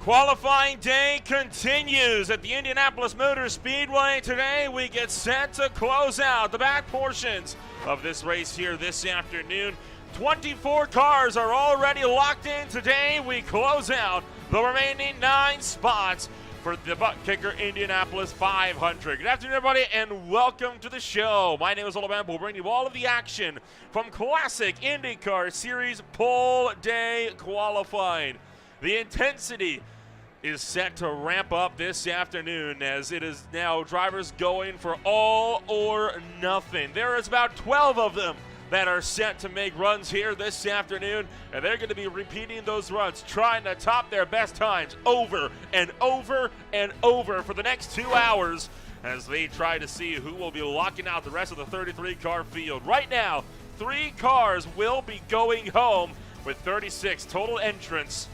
Qualifying day continues at the Indianapolis Motor Speedway. Today we get set to close out the back portions of this race here this afternoon. 24 cars are already locked in. Today we close out the remaining 9 spots for the Buttkicker Indianapolis 500. Good afternoon, everybody, and welcome to the show. My name is Oliver. We'll bring you all of the action from Classic Indycar Series Pole Day Qualifying. The intensity is set to ramp up this afternoon as it is now drivers going for all or nothing. There is about 12 of them that are set to make runs here this afternoon, and they're going to be repeating those runs, trying to top their best times over and over and over for the next 2 hours as they try to see who will be locking out the rest of the 33-car field. Right now, 3 cars will be going home with 36 total entrants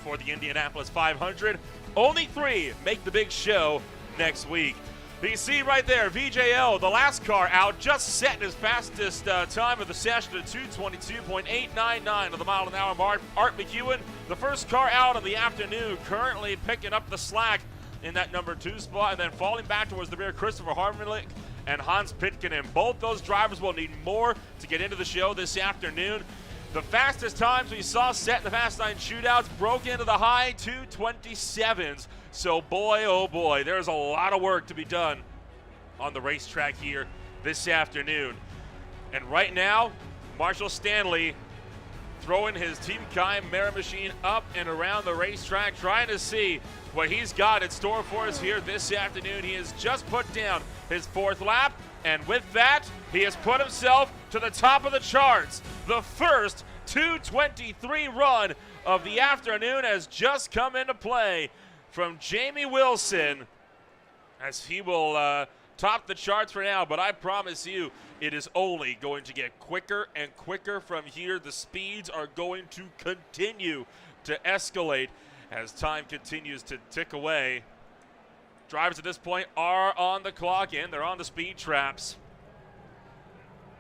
for the Indianapolis 500. Only 3 make the big show next week. You see right there, VJL, the last car out, just setting his fastest time of the session at 222.899 on the mile-an-hour mark. Art McEwen, the first car out of the afternoon, currently picking up the slack in that number 2 spot, and then falling back towards the rear, Christopher Harmonick and Hans Pitkin. Both those drivers will need more to get into the show this afternoon. The fastest times we saw set in the Fast 9 shootouts broke into the high 227s. So boy, oh boy, there's a lot of work to be done on the racetrack here this afternoon. And right now, Marshall Stanley throwing his Team Chimera machine up and around the racetrack, trying to see what he's got in store for us here this afternoon. He has just put down his 4th lap, and with that, he has put himself to the top of the charts. The first 2:23 run of the afternoon has just come into play from Jamie Wilson, as he will top the charts for now, but I promise you it is only going to get quicker and quicker from here. The speeds are going to continue to escalate as time continues to tick away. Drivers at this point are on the clock and they're on the speed traps.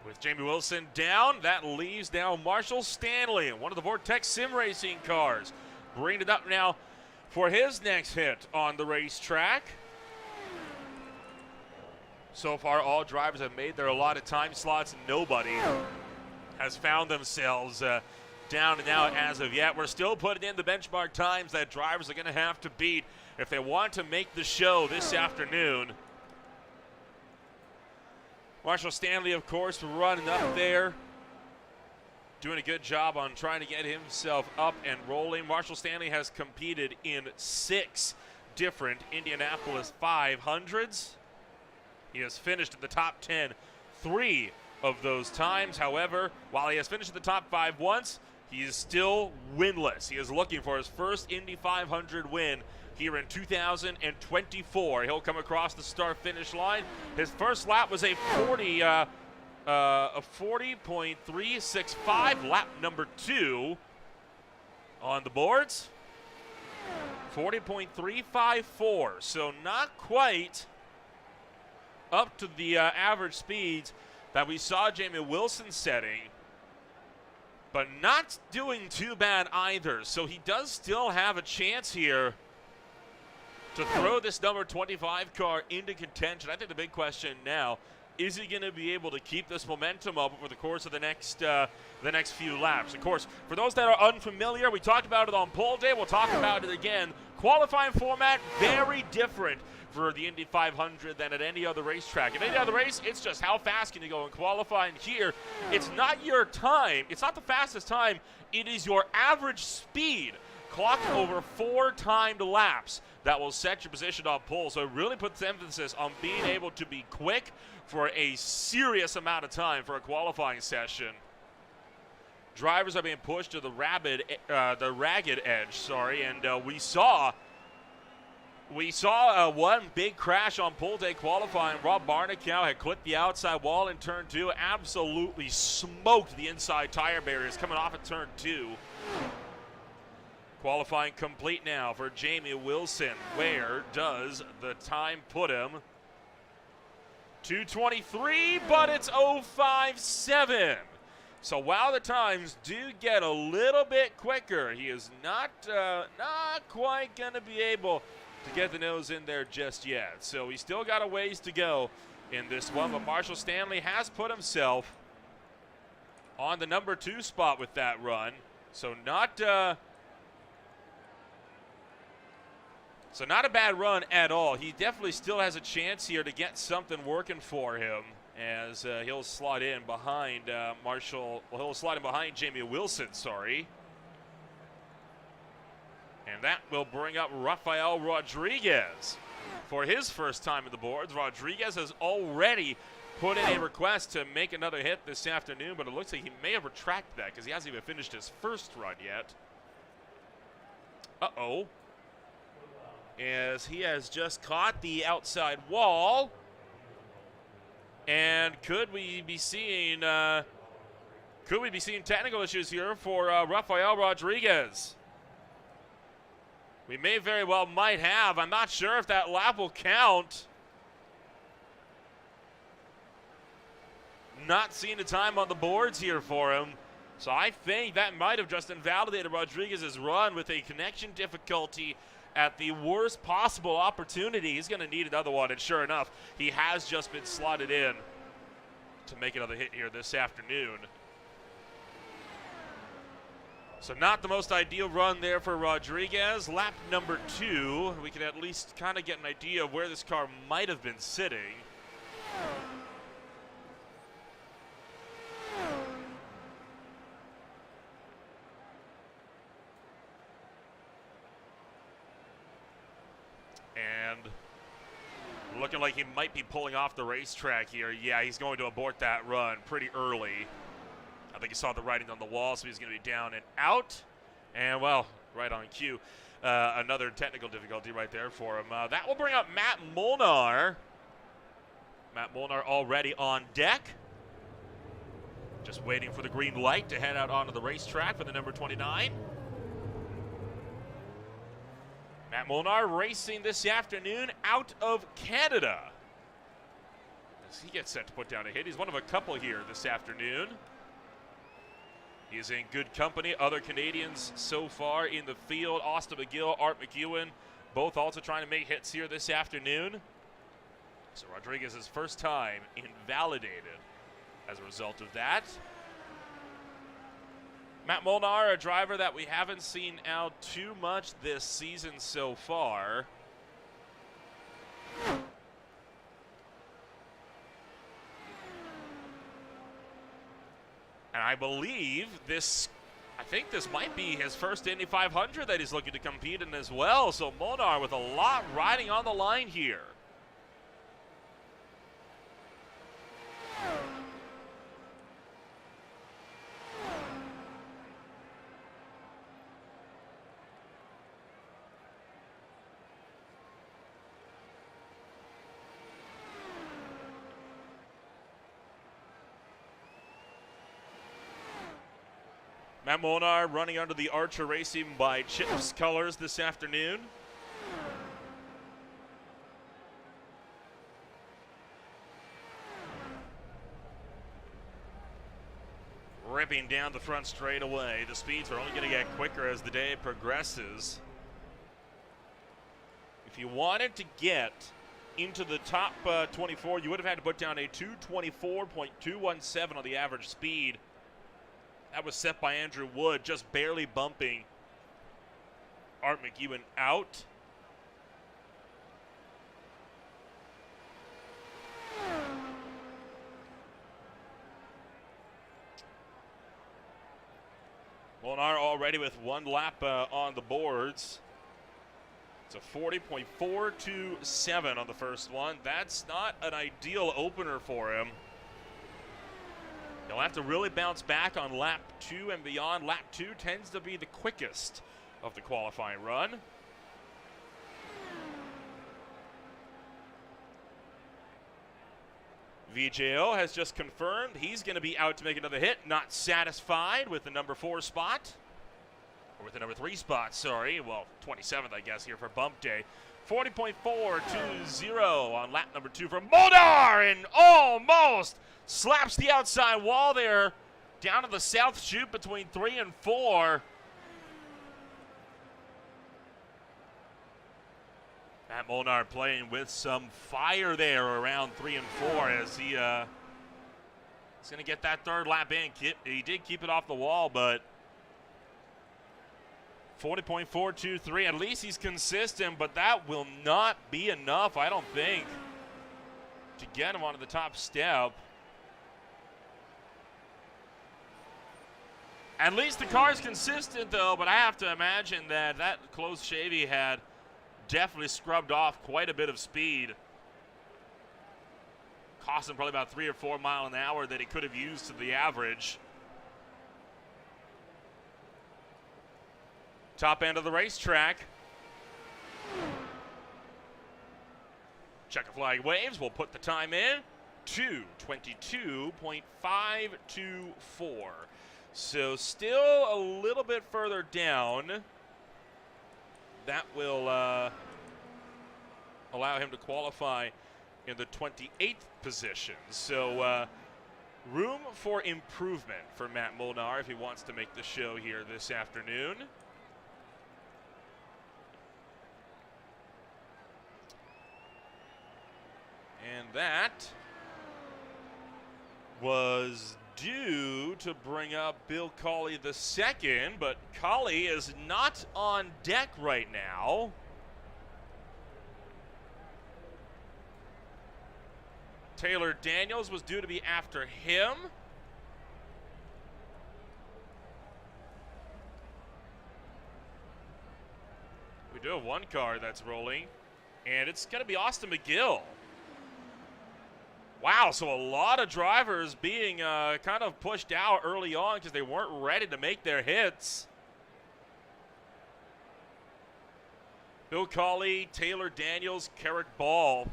With Jamie Wilson down, that leaves now Marshall Stanley, one of the Vortex Sim Racing cars, bringing it up now for his next hit on the racetrack. So far, all drivers have made their allotted time slots. Nobody has found themselves down and out as of yet. We're still putting in the benchmark times that drivers are going to have to beat if they want to make the show this afternoon. Marshall Stanley, of course, running up there, doing a good job on trying to get himself up and rolling. Marshall Stanley has competed in 6 different Indianapolis 500s. He has finished in the top 10 3 of those times. However, while he has finished in the top 5 once, he is still winless. He is looking for his first Indy 500 win here in 2024. He'll come across the start-finish line. His first lap was a 40.365, lap number 2 on the boards. 40.354, so not quite up to the average speeds that we saw Jamie Wilson setting, but not doing too bad either. So he does still have a chance here to throw this number 25 car into contention. I think the big question now, is he going to be able to keep this momentum up over the course of the next few laps? Of course, for those that are unfamiliar, we talked about it on pole day. We'll talk about it again. Qualifying format, very different for the Indy 500 than at any other racetrack. In any other race, it's just how fast can you go in qualifying. Here, it's not your time. It's not the fastest time. It is your average speed clocked over 4 timed laps that will set your position on pole. So it really puts emphasis on being able to be quick for a serious amount of time for a qualifying session. Drivers are being pushed to the ragged edge, and we saw one big crash on pole day qualifying. Rob Barnicow had clipped the outside wall in turn 2, absolutely smoked the inside tire barriers coming off at turn 2. Qualifying complete now for Jamie Wilson. Where does the time put him? 2:23, but it's 0.57. So while the times do get a little bit quicker, he is not quite going to be able to get the nose in there just yet. So he's still got a ways to go in this one, but Marshall Stanley has put himself on the number 2 spot with that run. So not a bad run at all. He definitely still has a chance here to get something working for him, as he'll slot in behind he'll slide in behind Jamie Wilson, sorry. And that will bring up Rafael Rodriguez for his first time in the boards. Rodriguez has already put in a request to make another hit this afternoon, but it looks like he may have retracted that because he hasn't even finished his first run yet. Uh-oh. As he has just caught the outside wall. And could we be seeing technical issues here for Rafael Rodriguez? We may very well might have. I'm not sure if that lap will count. Not seeing the time on the boards here for him. So I think that might have just invalidated Rodriguez's run with a connection difficulty at the worst possible opportunity. He's going to need another one, and sure enough, he has just been slotted in to make another hit here this afternoon. So not the most ideal run there for Rodriguez. Lap number 2, we can at least kind of get an idea of where this car might have been sitting. And looking like he might be pulling off the racetrack here. Yeah, he's going to abort that run pretty early. I think he saw the writing on the wall, so he's going to be down and out. And, well, right on cue. Another technical difficulty right there for him. That will bring up Matt Molnar. Matt Molnar already on deck. Just waiting for the green light to head out onto the racetrack for the number 29. Matt Molnar racing this afternoon out of Canada. As he gets set to put down a hit. He's one of a couple here this afternoon. He is in good company. Other Canadians so far in the field. Austin McGill, Art McEwen, both also trying to make hits here this afternoon. So Rodriguez's first time invalidated as a result of that. Matt Molnar, a driver that we haven't seen out too much this season so far. And I think this might be his first Indy 500 that he's looking to compete in as well. So Molnar with a lot riding on the line here. Matt Molnar running under the Archer Racing by Chips colors this afternoon. Ripping down the front straightaway. The speeds are only going to get quicker as the day progresses. If you wanted to get into the top 24, you would have had to put down a 224.217 on the average speed. That was set by Andrew Wood, just barely bumping Art McEwen out. Molnar already with one lap on the boards. It's a 40.427 on the first one. That's not an ideal opener for him. He'll have to really bounce back on lap 2 and beyond. Lap 2 tends to be the quickest of the qualifying run. VJO has just confirmed he's going to be out to make another hit. Not satisfied with the number 4 spot. Or with the number 3 spot, sorry. Well, 27th, I guess, here for bump day. 40.420 on lap number 2 from Molnar, and almost slaps the outside wall there down to the south chute between 3 and 4. Matt Molnar playing with some fire there around 3 and 4 as he's going to get that third lap in. He did keep it off the wall, but 40.423, at least he's consistent, but that will not be enough, I don't think, to get him onto the top step. At least the car's consistent, though, but I have to imagine that closed Chevy had definitely scrubbed off quite a bit of speed. Cost him probably about 3 or 4 miles an hour that he could have used to the average. Top end of the racetrack. Checker flag waves. We'll put the time in. 2:22.524. So still a little bit further down. That will allow him to qualify in the 28th position. So room for improvement for Matt Molnar if he wants to make the show here this afternoon. And that was due to bring up Bill Cawley II, but Cawley is not on deck right now. Taylor Daniels was due to be after him. We do have one car that's rolling, and it's going to be Austin McGill. Wow, so a lot of drivers being kind of pushed out early on because they weren't ready to make their hits. Bill Cawley, Taylor Daniels, Carrick Ball,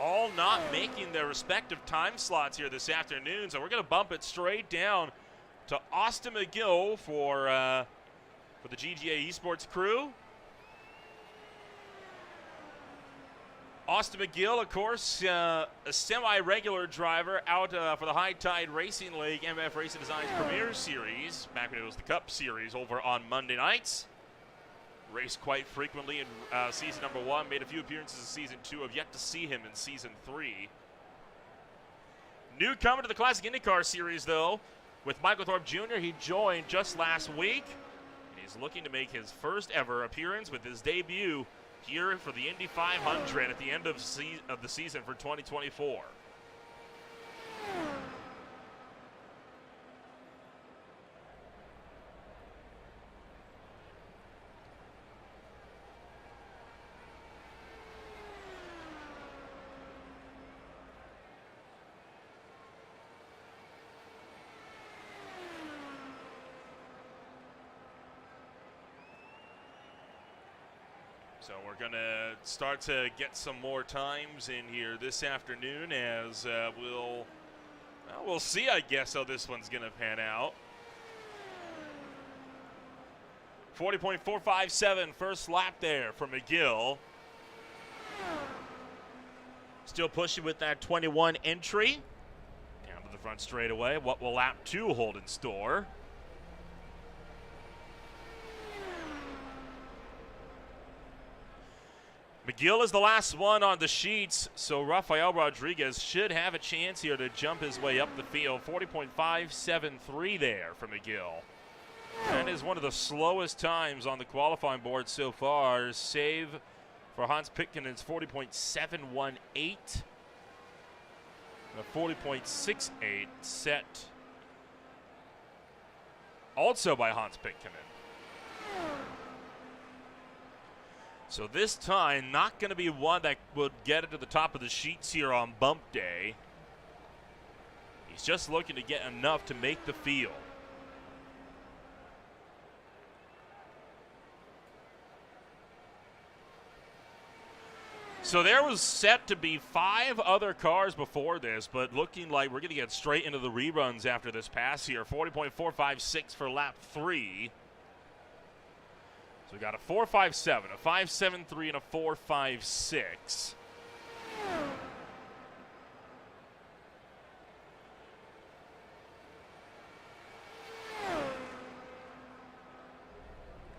all not making their respective time slots here this afternoon. So we're going to bump it straight down to Austin McGill for the GGA Esports crew. Austin McGill, of course, a semi-regular driver out for the High Tide Racing League MF Racing Designs Premier Series, back when it was the Cup Series, over on Monday nights. Raced quite frequently in season number 1, made a few appearances in season 2. Have yet to see him in season 3. Newcomer to the Classic Indycar Series, though, with Michael Thorpe Jr. He joined just last week, and he's looking to make his first ever appearance with his debut here for the Indy 500 at the end of the season for 2024. So we're going to start to get some more times in here this afternoon as we'll see, I guess, how this one's going to pan out. 40.457 first lap there for McGill. Still pushing with that 21 entry. Down to the front straightaway. What will lap 2 hold in store? McGill is the last one on the sheets, so Rafael Rodriguez should have a chance here to jump his way up the field. 40.573 there for McGill. That is one of the slowest times on the qualifying board so far, save for Hans Pitkinen's 40.718. A 40.68 set also by Hans Pittkinen. So this time, not going to be one that would get it to the top of the sheets here on bump day. He's just looking to get enough to make the field. So there was set to be 5 other cars before this, but looking like we're going to get straight into the reruns after this pass here. 40.456 for lap 3. So we got a 4.57, a 5.73, and a 4.56.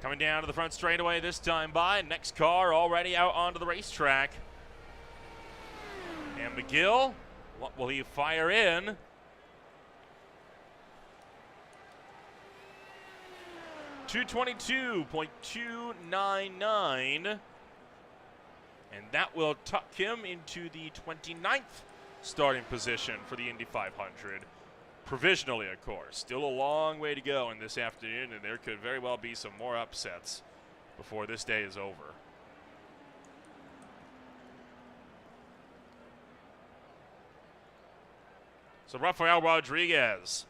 Coming down to the front straightaway this time by. Next car already out onto the racetrack. And McGill, what will he fire in? .222.299. And that will tuck him into the 29th starting position for the Indy 500. Provisionally, of course. Still a long way to go in this afternoon, and there could very well be some more upsets before this day is over. So Rafael Rodriguez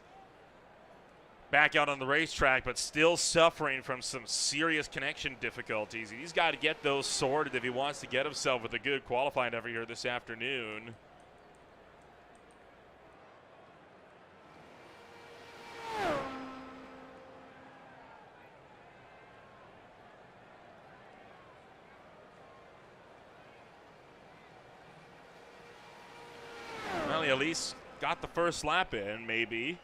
back out on the racetrack, but still suffering from some serious connection difficulties. He's got to get those sorted if he wants to get himself with a good qualifying effort here this afternoon. Well, he at least got the first lap in, maybe.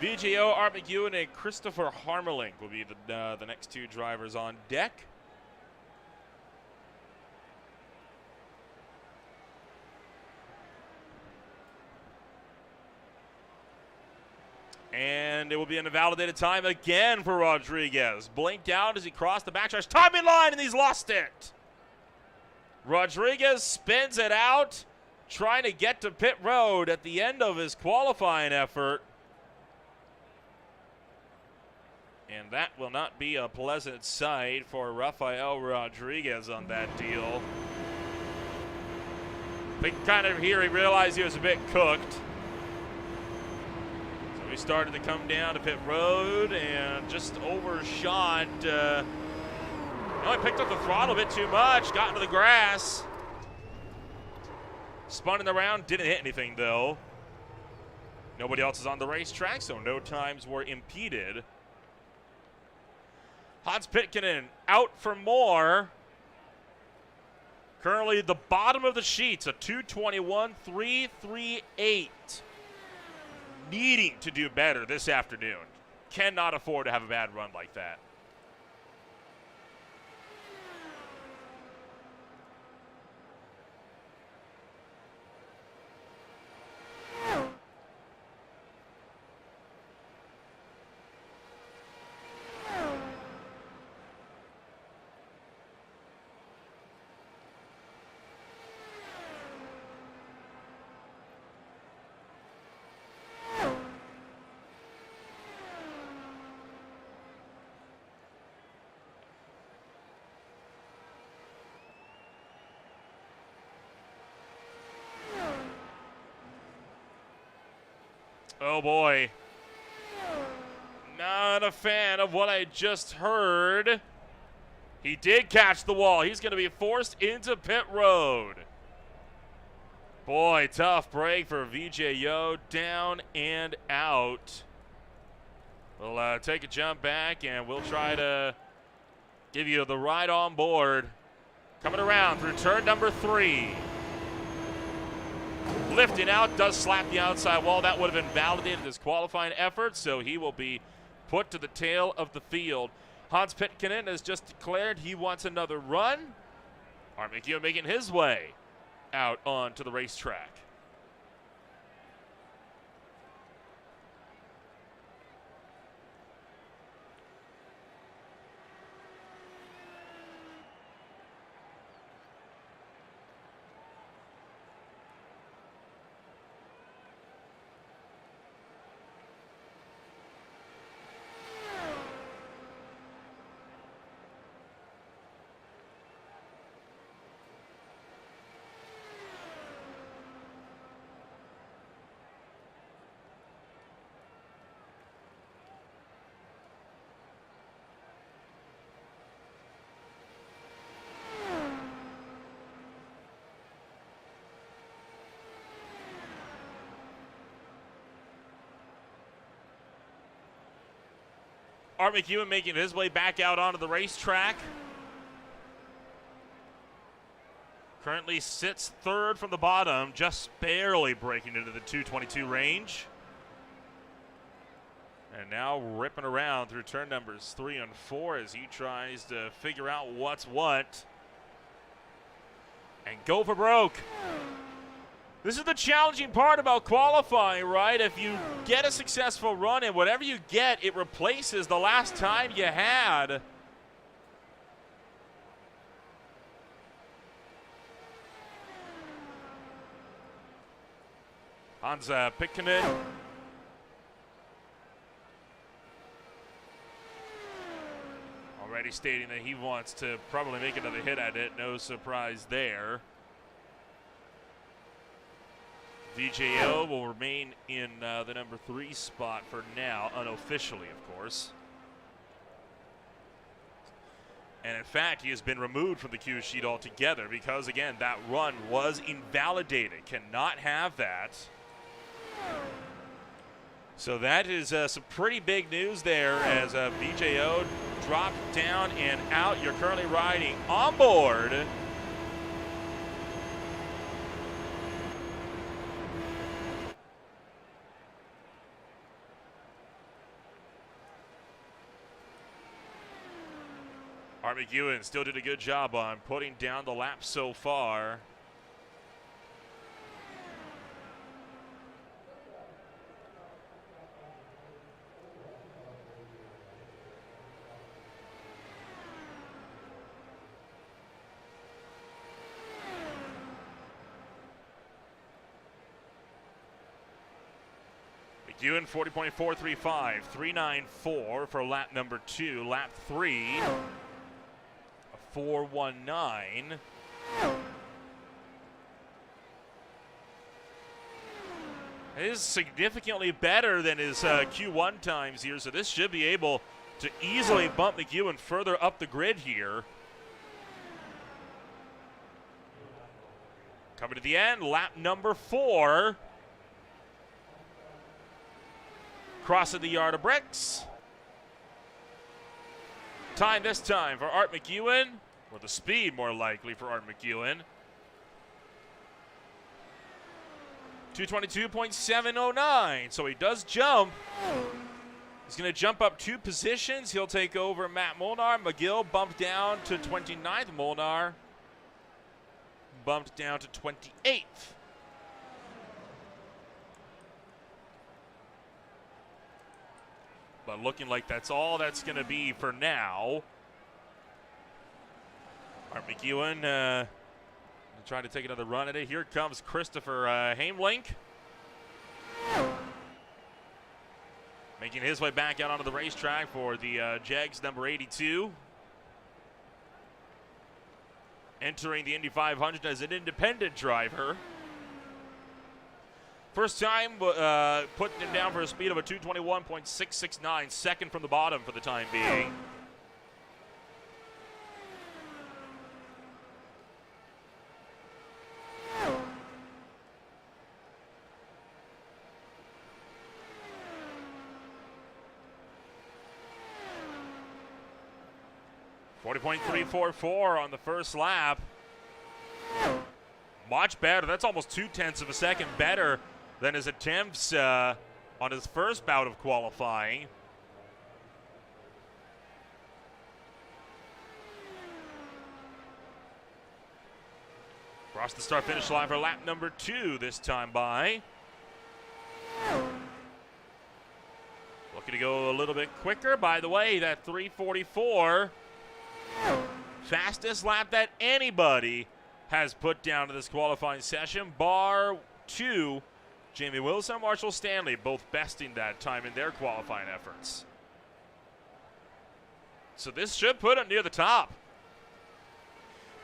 VJO, Art McEwen, and Christopher Harmelink will be the next two drivers on deck. And it will be an invalidated time again for Rodriguez. Blinked out as he crossed the backstretch timing line, and he's lost it. Rodriguez spins it out, trying to get to pit road at the end of his qualifying effort. And that will not be a pleasant sight for Rafael Rodriguez on that deal. But kind of here he realized he was a bit cooked. So he started to come down to pit road and just overshot. He picked up the throttle a bit too much, got into the grass. Spun in the round, didn't hit anything though. Nobody else is on the racetrack, so no times were impeded. Hans Pitkanen out for more. Currently the bottom of the sheets, a 221.338. Needing to do better this afternoon. Cannot afford to have a bad run like that. Oh boy. Not a fan of what I just heard. He did catch the wall. He's going to be forced into pit road. Boy, tough break for VJO. Down and out. We'll take a jump back and we'll try to give you the ride on board. Coming around through turn number 3. Lifting out, does slap the outside wall. That would have invalidated his qualifying effort, so he will be put to the tail of the field. Hans Pitkanen has just declared he wants another run. Art McEwen making his way out onto the racetrack. Art McEwen making his way back out onto the racetrack. Currently sits third from the bottom, just barely breaking into the 222 range. And now ripping around through turn numbers 3 and 4 as he tries to figure out what's what. And go for broke. This is the challenging part about qualifying, right? If you get a successful run and whatever you get, it replaces the last time you had. Hans Buttkicker. Already stating that he wants to probably make another hit at it. No surprise there. VJO will remain in the number 3 spot for now, unofficially, of course. And in fact, he has been removed from the cue sheet altogether because, again, that run was invalidated. Cannot have that. So that is some pretty big news there as VJO dropped down and out. You're currently riding on board. Art McEwen still did a good job on putting down the lap so far. McEwen 40.435, 394 for lap number 2. Lap 3. 419. It is significantly better than his Q1 times here, so this should be able to easily bump McEwen further up the grid here. Coming to the end, lap number 4. Crossing the yard of bricks. Time this time for Art McEwen, or the speed more likely for Art McEwen. 222.709, so he does jump. He's going to jump up 2 positions. He'll take over Matt Molnar. McGill bumped down to 29th. Molnar bumped down to 28th. But looking like that's all that's going to be for now. Art McEwen trying to take another run at it. Here comes Christopher Hamelink. Making his way back out onto the racetrack for the Jags number 82. Entering the Indy 500 as an independent driver. First time putting him down for a speed of a 221.669, second from the bottom for the time being. .344 on the first lap. Much better. That's almost 0.2 of a second better than his attempts on his first bout of qualifying. Across the start-finish line for lap number 2 this time by. Looking to go a little bit quicker. By the way, that 344, fastest lap that anybody has put down to this qualifying session, bar 2. Jamie Wilson and Marshall Stanley both besting that time in their qualifying efforts. So this should put him near the top.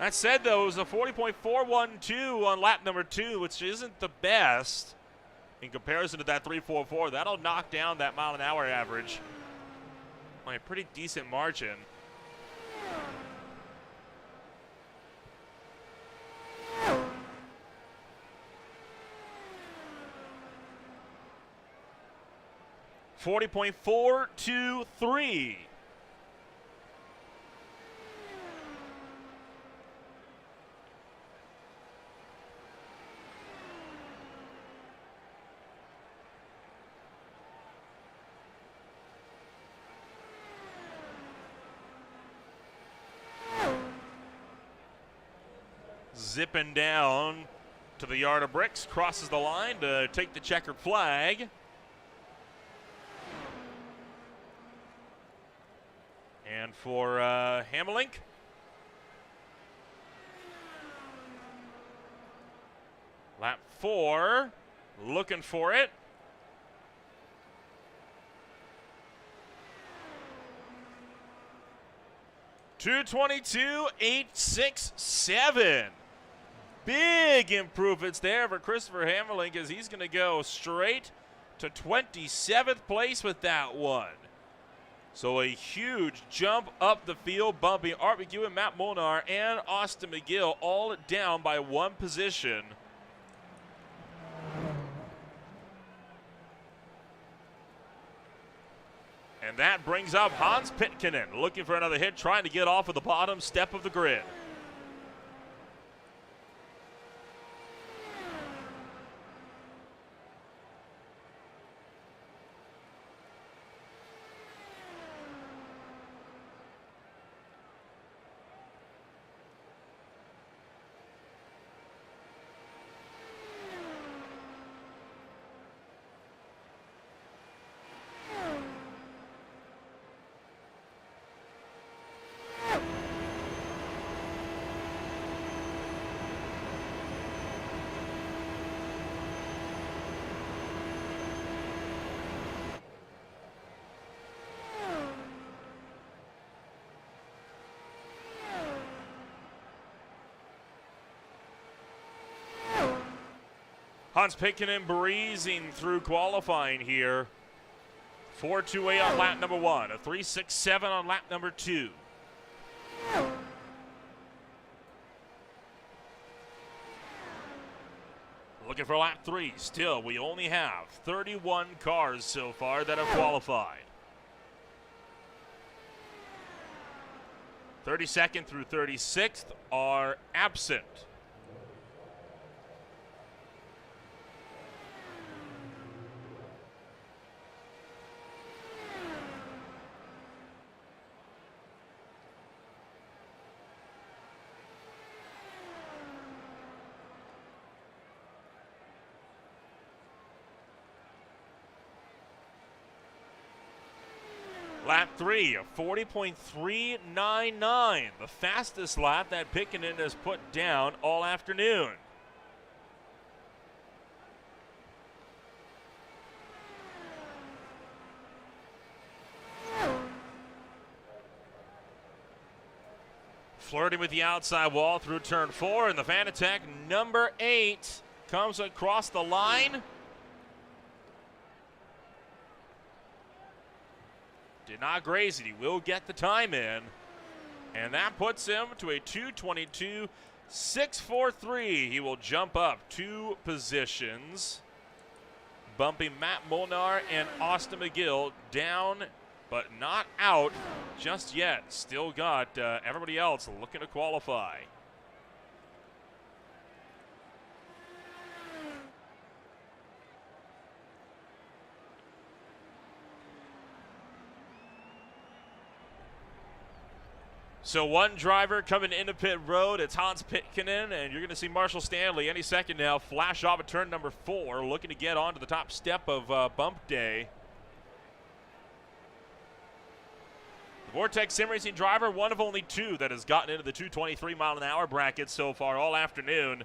That said, though, it was a 40.412 on lap number 2, which isn't the best in comparison to that 344. That'll knock down that mile-an-hour average by a pretty decent margin. .423. zipping down to the yard of bricks, crosses the line to take the checkered flag. And for Hamelink, lap 4, looking for it. .222.867. Big improvements there for Christopher Hamelink as he's going to go straight to 27th place with that one. So a huge jump up the field, bumping Art McEwen, Matt Molnar, and Austin McGill all down by one position. And that brings up Hans Pitkanen, looking for another hit, trying to get off of the bottom step of the grid. Hans Pitkanen breezing through qualifying here. 4.28 on lap number 1, a 3.67 on lap number 2. Looking for lap 3. Still, we only have 31 cars so far that have qualified. 32nd through 36th are absent. Lap 3, a 40.399, the fastest lap that Pitkanen has put down all afternoon. Flirting with the outside wall through turn 4, and the Fanatec number 8 comes across the line. Did not graze it. He will get the time in. And that puts him to a 2:22.643. He will jump up 2 positions, bumping Matt Molnar and Austin McGill down, but not out just yet. Still got everybody else looking to qualify. So one driver coming into pit road, it's Hans Pitkanen, and you're going to see Marshall Stanley any second now flash off at turn number 4, looking to get onto the top step of bump day. The Vortex Sim Racing driver, one of only 2 that has gotten into the 223 mile an hour bracket so far all afternoon.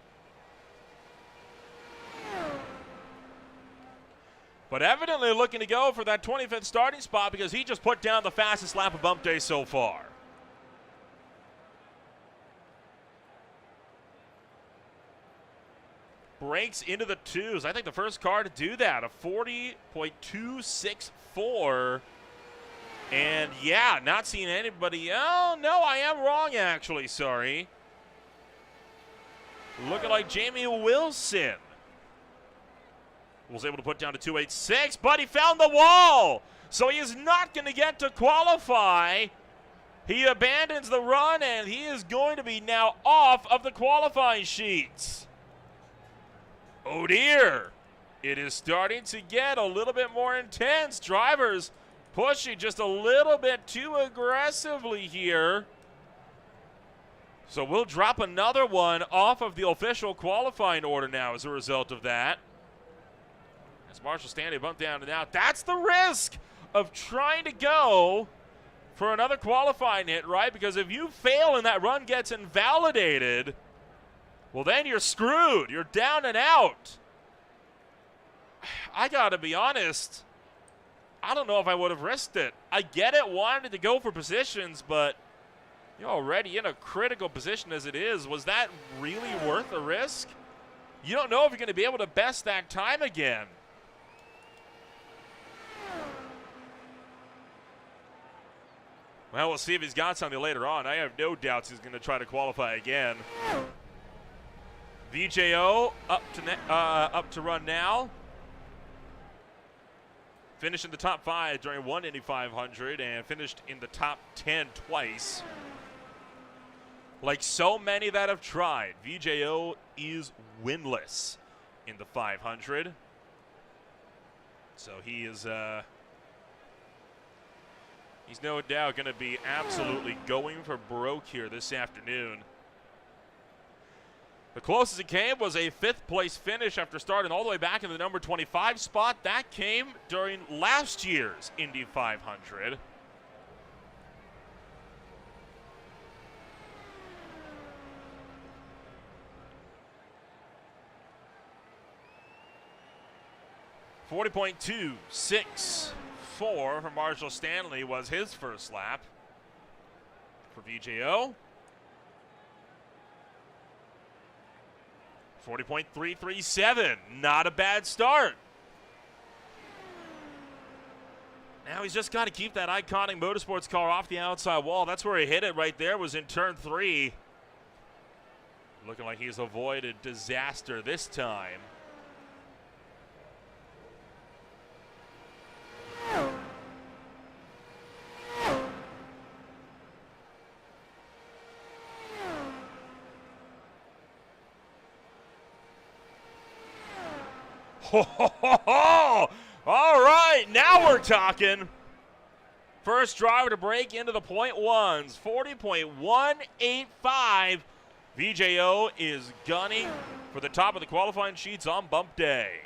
But evidently looking to go for that 25th starting spot because he just put down the fastest lap of bump day so far. Breaks into the 2s. I think the first car to do that, a 40.264. And yeah, not seeing anybody. Oh, no, I am wrong actually, sorry. Looking like Jamie Wilson was able to put down to 2.86, but he found the wall. So he is not going to get to qualify. He abandons the run, and he is going to be now off of the qualifying sheets. Oh dear, it is starting to get a little bit more intense. Drivers pushing just a little bit too aggressively here. So we'll drop another one off of the official qualifying order now as a result of that. As Marshall Stanley bumped down and out. That's the risk of trying to go for another qualifying hit, right? Because if you fail and that run gets invalidated, well, then you're screwed. You're down and out. I got to be honest, I don't know if I would have risked it. I get it, wanted to go for positions, but you're already in a critical position as it is. Was that really worth the risk? You don't know if you're going to be able to best that time again. Well, we'll see if he's got something later on. I have no doubts he's going to try to qualify again. VJO up to run now. Finished in the top 5 during one Indy 500 and finished in the top 10 twice. Like so many that have tried, VJO is winless in the 500. So he is, he's no doubt going to be absolutely going for broke here this afternoon. The closest it came was a 5th place finish after starting all the way back in the number 25 spot. That came during last year's Indy 500. .264 for Marshall Stanley was his first lap for VJO. 40.337, not a bad start. Now he's just got to keep that iconic motorsports car off the outside wall. That's where he hit it right there, was in turn 3. Looking like he's avoided disaster this time. Ho, ho, ho, ho. All right, now we're talking. First driver to break into the .1s, 40.185. VJO is gunning for the top of the qualifying sheets on bump day.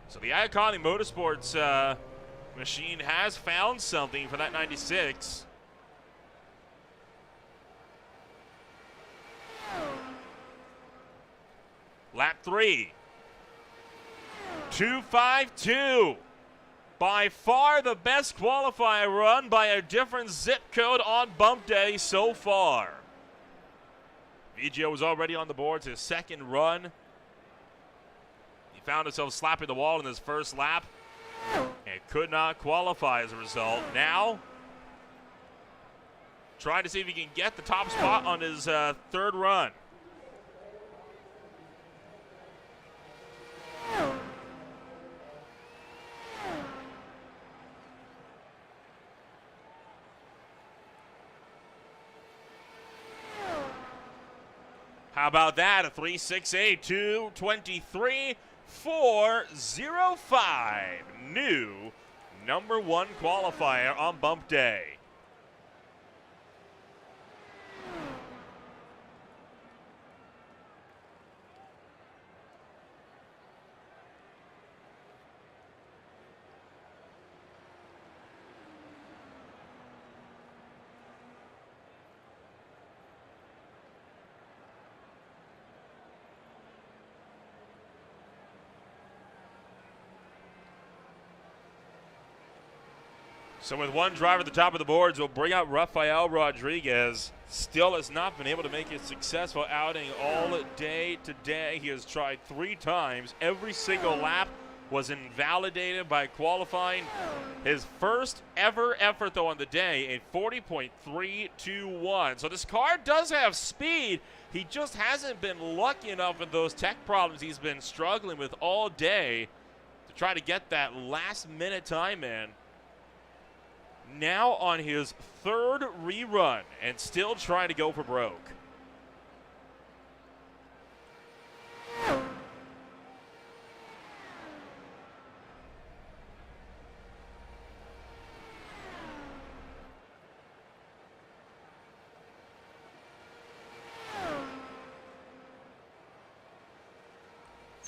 So the iconic motorsports machine has found something for that 96. Lap 3. 2:52. By far the best qualifier run by a different zip code on bump day so far. VJO was already on the boards, his second run. He found himself slapping the wall in his first lap and could not qualify as a result. Now, trying to see if he can get the top spot on his third run. How about that? A 3.68, 2:23, 4.05. New number 1 qualifier on bump day. So with one driver at the top of the boards, we'll bring out Rafael Rodriguez. Still has not been able to make a successful outing all day today. He has tried 3 times. Every single lap was invalidated by qualifying. His first ever effort, though, on the day, a 40.321. So this car does have speed. He just hasn't been lucky enough in those tech problems he's been struggling with all day to try to get that last-minute time in. Now on his 3rd rerun and still trying to go for broke.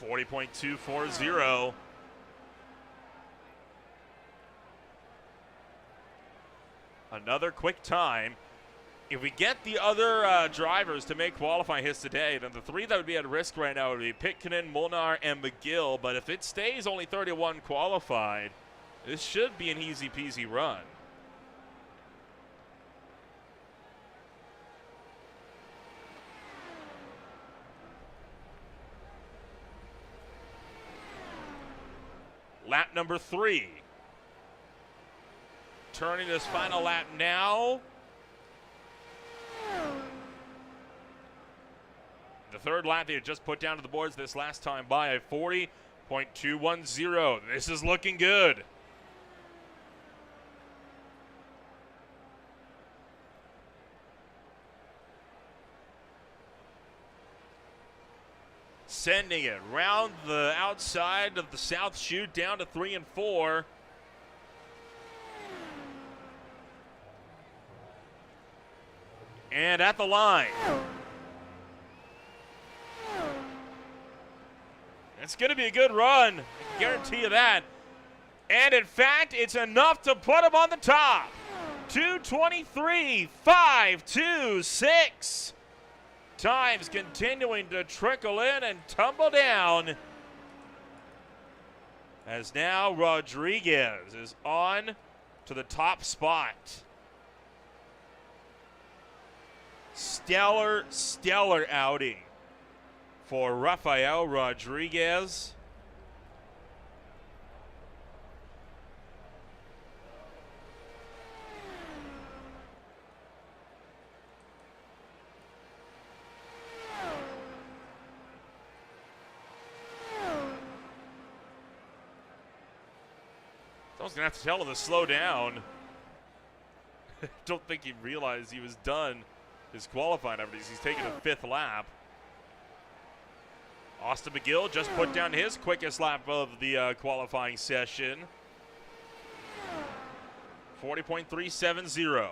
40.240. Another quick time. If we get the other drivers to make qualifying hits today, then the three that would be at risk right now would be Pitkanen, Molnar, and McGill. But if it stays only 31 qualified, this should be an easy-peasy run. Lap number 3. Turning his final lap now. The third lap they had just put down to the boards this last time by a 40.210. This is looking good. Sending it round the outside of the south chute down to 3 and 4. And at the line. It's going to be a good run. I can guarantee you that. And in fact, it's enough to put him on the top. 2:23.526. Times continuing to trickle in and tumble down. As now Rodriguez is on to the top spot. Stellar outing for Rafael Rodriguez. Someone's going to have to tell him to slow down. I don't think he realized he was done his qualifying efforts. He's taking a 5th lap. Austin McGill just put down his quickest lap of the qualifying session. 40.370.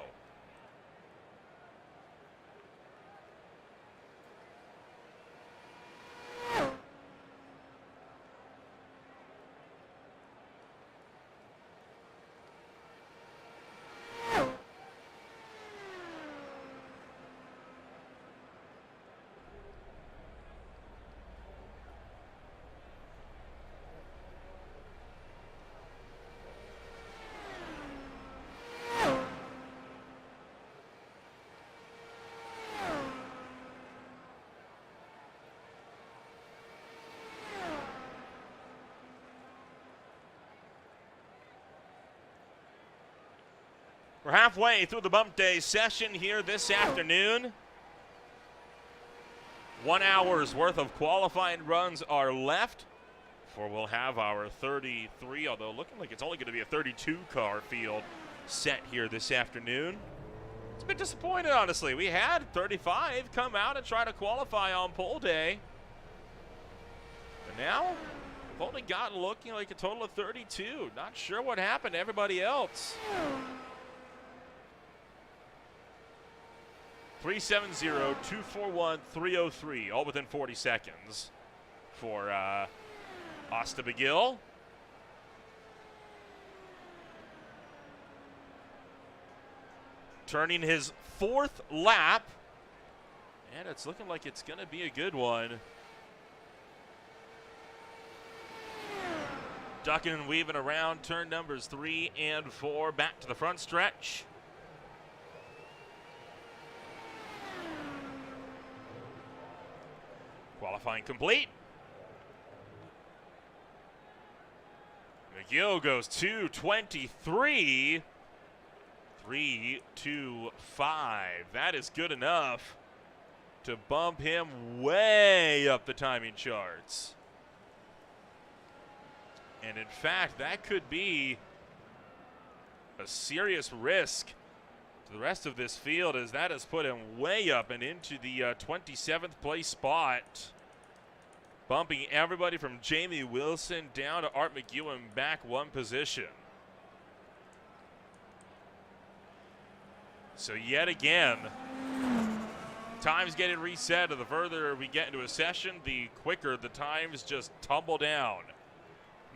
We're halfway through the bump day session here this afternoon. 1 hour's worth of qualifying runs are left before we'll have our 33, although looking like it's only going to be a 32 car field set here this afternoon. It's a bit disappointed, honestly. We had 35 come out and try to qualify on pole day. And now we've only gotten looking like a total of 32. Not sure what happened to everybody else. 370, 241, 303, all within 40 seconds for Austin McGill. Turning his 4th lap, and it's looking like it's going to be a good one. Ducking and weaving around turn numbers 3 and 4, back to the front stretch. Qualifying complete. McGill goes 2:23, 3:25. That is good enough to bump him way up the timing charts. And in fact, that could be a serious risk to the rest of this field, as that has put him way up and into the 27th place spot, bumping everybody from Jamie Wilson down to Art McEwen back 1 position. So yet again, Times getting reset. The further we get into a session, the quicker the times just tumble down.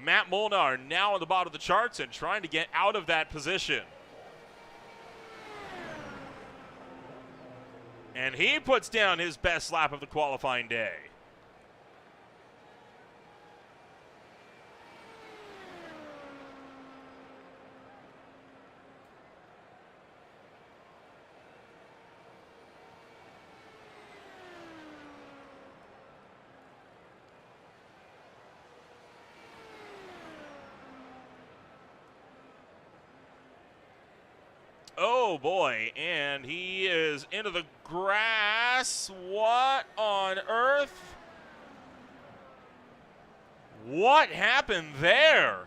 Matt Molnar now on the bottom of the charts and trying to get out of that position. And he puts down his best lap of the qualifying day. Oh boy, and he is into the grass. What on earth? What happened there?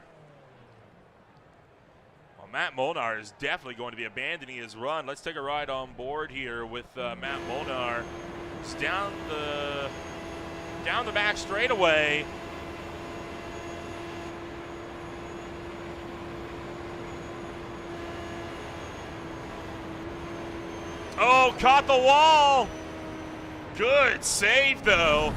Well, Matt Molnar is definitely going to be abandoning his run. Let's take a ride on board here with Matt Molnar. It's down the back straightaway. Oh, caught the wall. Good save, though.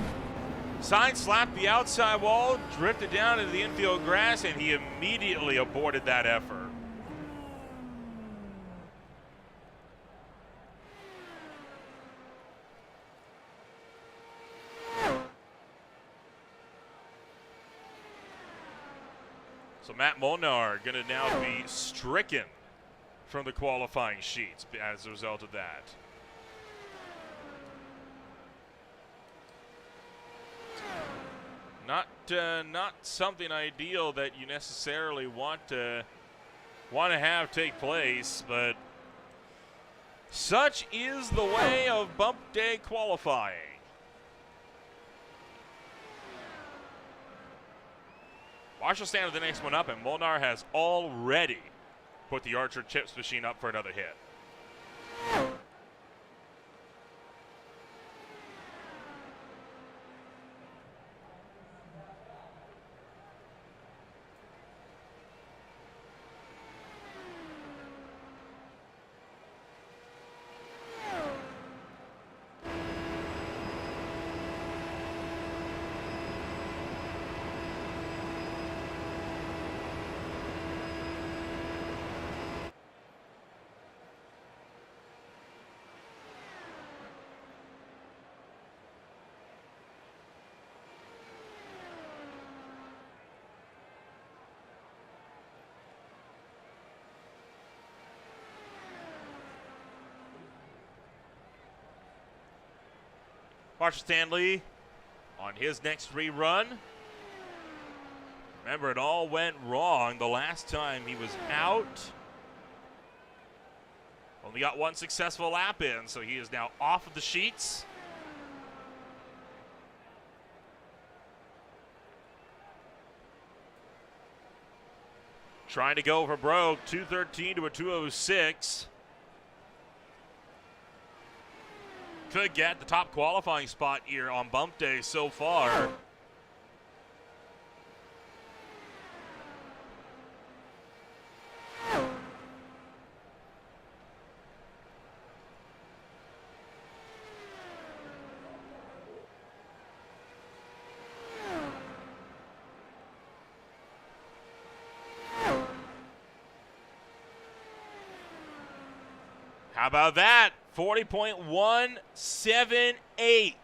Sainz slapped the outside wall, drifted down into the infield grass, and he immediately aborted that effort. So Matt Molnar going to now be stricken from the qualifying sheets as a result of that. Not something ideal that you necessarily want to have take place, but such is the way of bump day qualifying. Marshall standing the next one up, and Molnar has already put the Archer Chips machine up for another hit. Marshall Stanley on his next rerun. Remember, it all went wrong the last time he was out. Only got one successful lap in, so he is now off of the sheets. Trying to go for broke, 213 to a 206. Could get the top qualifying spot here on bump day so far. How about that? 40.178.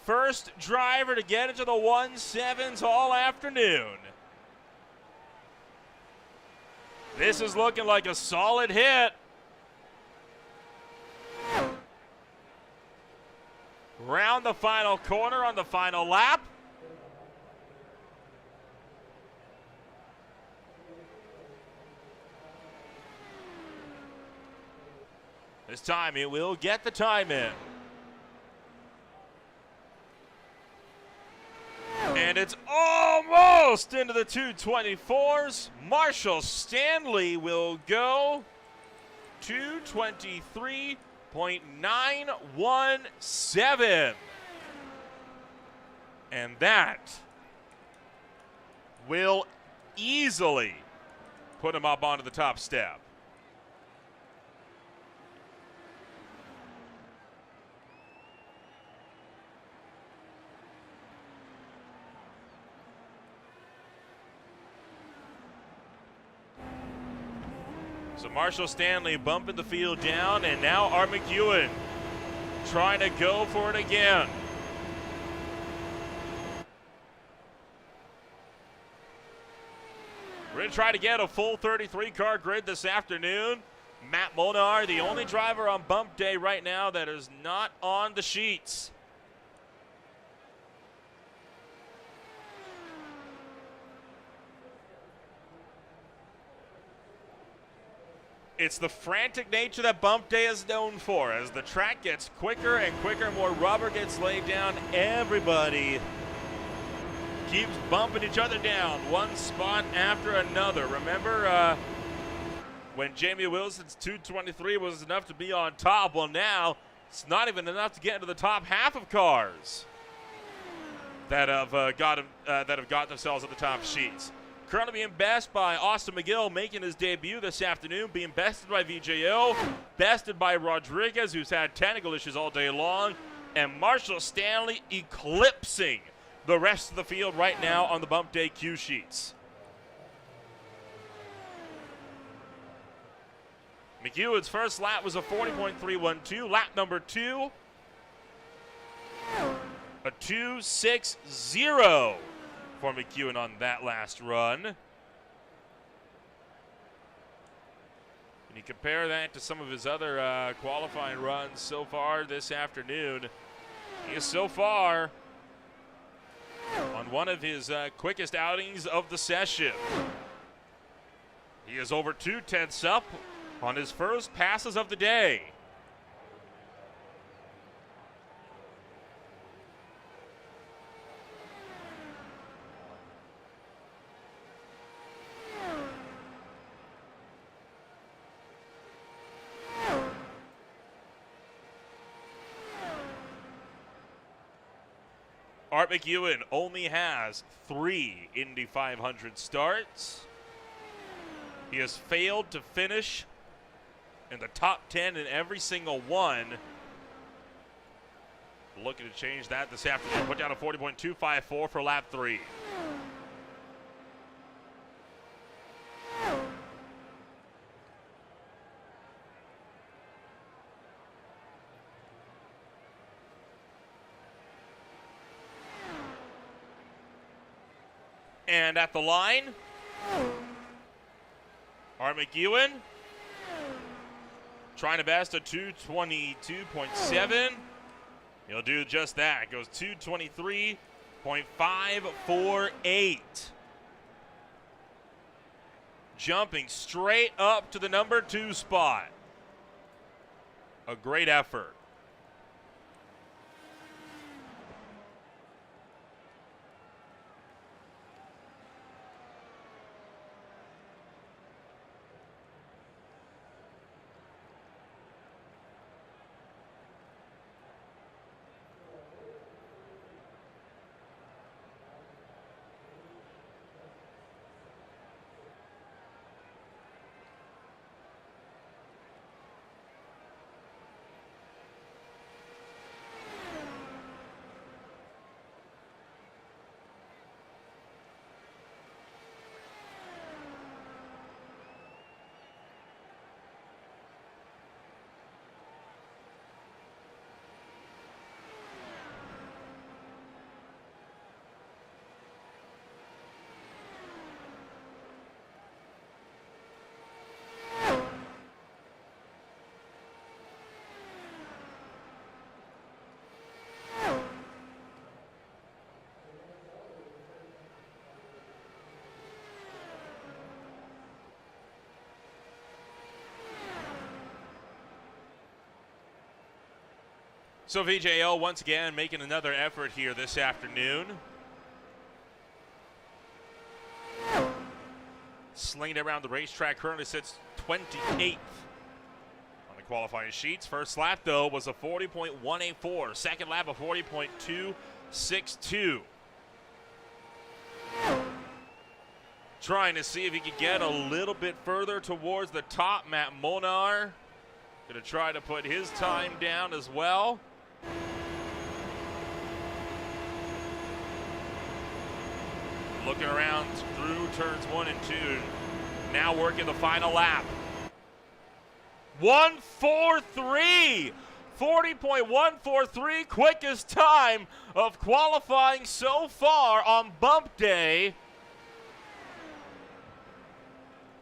First driver to get into the 1.7s all afternoon. This is looking like a solid hit. Round the final corner on the final lap. This time he will get the time in. And it's almost into the 224s. Marshall Stanley will go 223.917. And that will easily put him up onto the top step. So Marshall Stanley bumping the field down, and now Art McEwen trying to go for it again. We're going to try to get a full 33-car grid this afternoon. Matt Molnar, the only driver on bump day right now that is not on the sheets. It's the frantic nature that bump day is known for. As the track gets quicker and quicker, more rubber gets laid down, everybody keeps bumping each other down one spot after another. Remember when Jamie Wilson's 223 was enough to be on top? Well, now it's not even enough to get into the top half of cars that have got themselves at the top sheets. Currently being bested by Austin McGill, making his debut this afternoon, being bested by VJO, bested by Rodriguez, who's had technical issues all day long, and Marshall Stanley eclipsing the rest of the field right now on the bump day cue sheets. McEwen's first lap was a 40.312. Lap number 2, a 2.60 for McEwen on that last run. When you compare that to some of his other qualifying runs so far this afternoon, he is so far on one of his quickest outings of the session. He is over 2/10 up on his first passes of the day. Art McEwen only has 3 Indy 500 starts. He has failed to finish in the top 10 in every single one. Looking to change that this afternoon. Put down a 40.254 for lap 3. And at the line, Art McEwen trying to best a 222.7. He'll do just that. Goes 223.548. Jumping straight up to the number 2 spot. A great effort. So VJO once again making another effort here this afternoon. Slinging around the racetrack, currently sits 28th on the qualifying sheets. First lap, though, was a 40.184. Second lap, a 40.262. Trying to see if he could get a little bit further towards the top. Matt Molnar going to try to put his time down as well. Looking around through turns 1 and 2. Now working the final lap. 1:43. 40.143, quickest time of qualifying so far on bump day.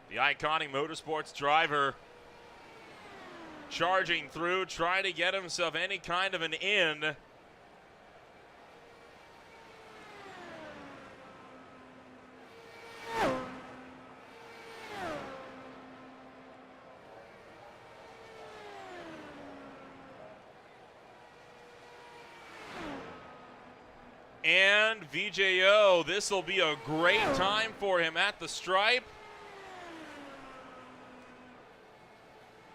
The iconic motorsports driver charging through, trying to get himself any kind of an in. And VJO, this will be a great time for him at the stripe.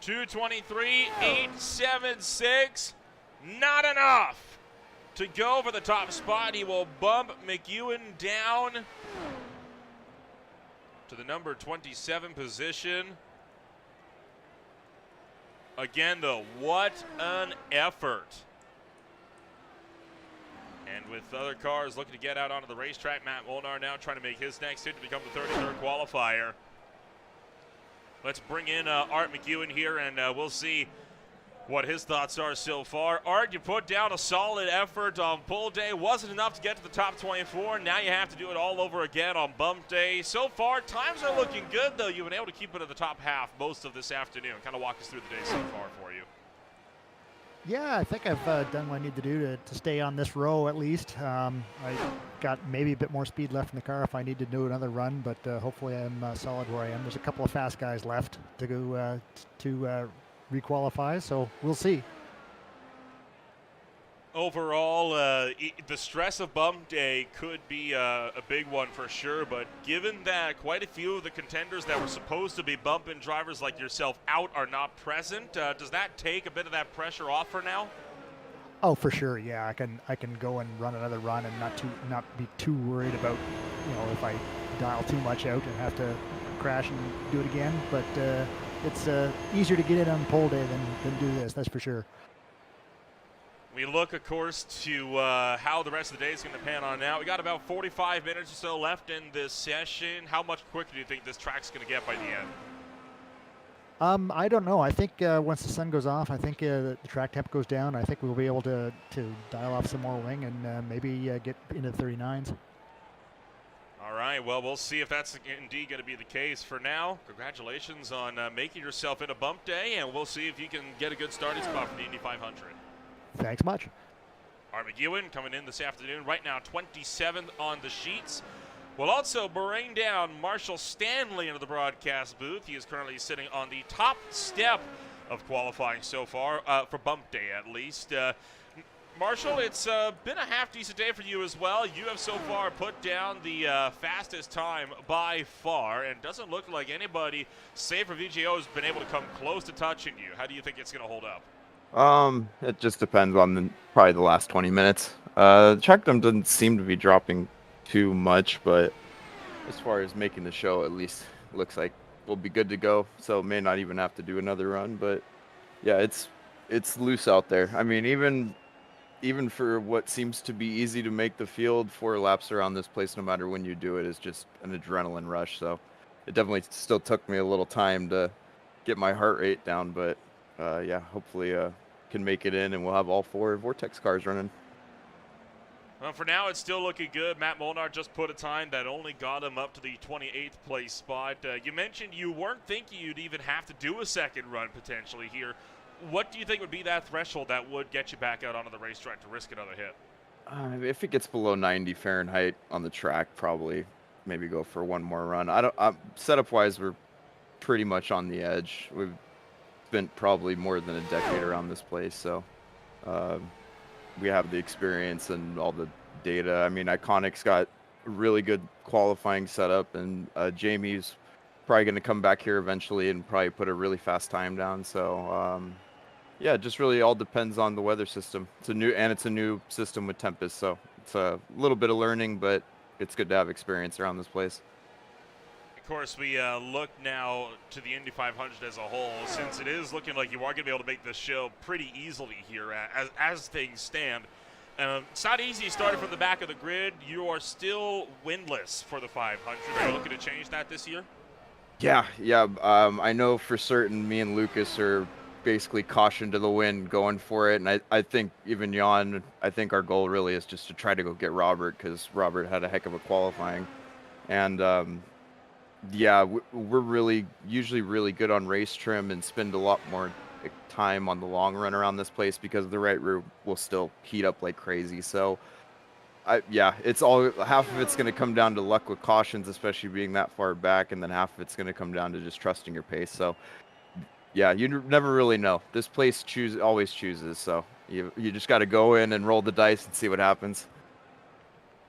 2:23.876, not enough to go for the top spot. He will bump McEwen down to the number 27 position. Again, though, what an effort. And with other cars looking to get out onto the racetrack, Matt Molnar now trying to make his next hit to become the 33rd qualifier. Let's bring in Art McEwen here, and we'll see what his thoughts are so far. Art, you put down a solid effort on pull day. Wasn't enough to get to the top 24. Now you have to do it all over again on bump day. So far, times are looking good, though. You've been able to keep it at the top half most of this afternoon. Kind of walk us through the day so far for you. Yeah, I think I've done what I need to do to stay on this row at least. I got maybe a bit more speed left in the car if I need to do another run, but hopefully I'm solid where I am. There's a couple of fast guys left to go to requalify, so we'll see. Overall, the stress of bump day could be a big one for sure, but given that quite a few of the contenders that were supposed to be bumping drivers like yourself out are not present, does that take a bit of that pressure off for now? Oh, for sure, yeah. I can go and run another run and not be too worried about, if I dial too much out and have to crash and do it again. But it's easier to get in on pole day than do this, that's for sure. We look, of course, to how the rest of the day is going to pan on now. We got about 45 minutes or so left in this session. How much quicker do you think this track's going to get by the end? I don't know. I think once the sun goes off, I think the track temp goes down. I think we'll be able to dial off some more wing and maybe get into the 39s. All right, well, we'll see if that's indeed going to be the case. For now, congratulations on making yourself in a bump day, and we'll see if you can get a good starting spot for the Indy 500. Thanks much. Art McEwen coming in this afternoon. Right now, 27th on the sheets. We'll also bring down Marshall Stanley into the broadcast booth. He is currently sitting on the top step of qualifying so far, for bump day at least. Marshall, it's been a half-decent day for you as well. You have so far put down the fastest time by far, and doesn't look like anybody, save for VGO, has been able to come close to touching you. How do you think it's going to hold up? It just depends on probably the last 20 minutes. The track time doesn't seem to be dropping too much, but as far as making the show, at least looks like we'll be good to go. So may not even have to do another run, but yeah, it's loose out there. I mean, even for what seems to be easy to make the field, 4 laps around this place, no matter when you do it, is just an adrenaline rush. So it definitely still took me a little time to get my heart rate down, but yeah, hopefully can make it in, and we'll have all 4 Vortex cars running. Well, for now, it's still looking good. Matt Molnar just put a time that only got him up to the 28th place spot. You mentioned you weren't thinking you'd even have to do a second run potentially here. What do you think would be that threshold that would get you back out onto the racetrack to risk another hit? If it gets below 90 Fahrenheit on the track, probably maybe go for one more run. Setup-wise, we're pretty much on the edge. We've spent probably more than a decade around this place, so we have the experience and all the data. I mean, Iconic's got a really good qualifying setup, and Jamie's probably going to come back here eventually and probably put a really fast time down. So yeah, it just really all depends on the weather system. It's a new system with Tempest, so it's a little bit of learning, but it's good to have experience around this place. Of course, we look now to the Indy 500 as a whole, since it is looking like you are going to be able to make this show pretty easily here as things stand. It's not easy starting from the back of the grid. You are still winless for the 500. Are you looking to change that this year? Yeah. I know for certain me and Lucas are basically caution to the wind going for it. And I think even Jan, I think our goal really is just to try to go get Robert because Robert had a heck of a qualifying. And yeah, we're usually really good on race trim and spend a lot more time on the long run around this place because the right rear will still heat up like crazy. So yeah, it's all half of it's going to come down to luck with cautions, especially being that far back, and then half of it's going to come down to just trusting your pace. So yeah, you never really know. This place always chooses. So you just got to go in and roll the dice and see what happens.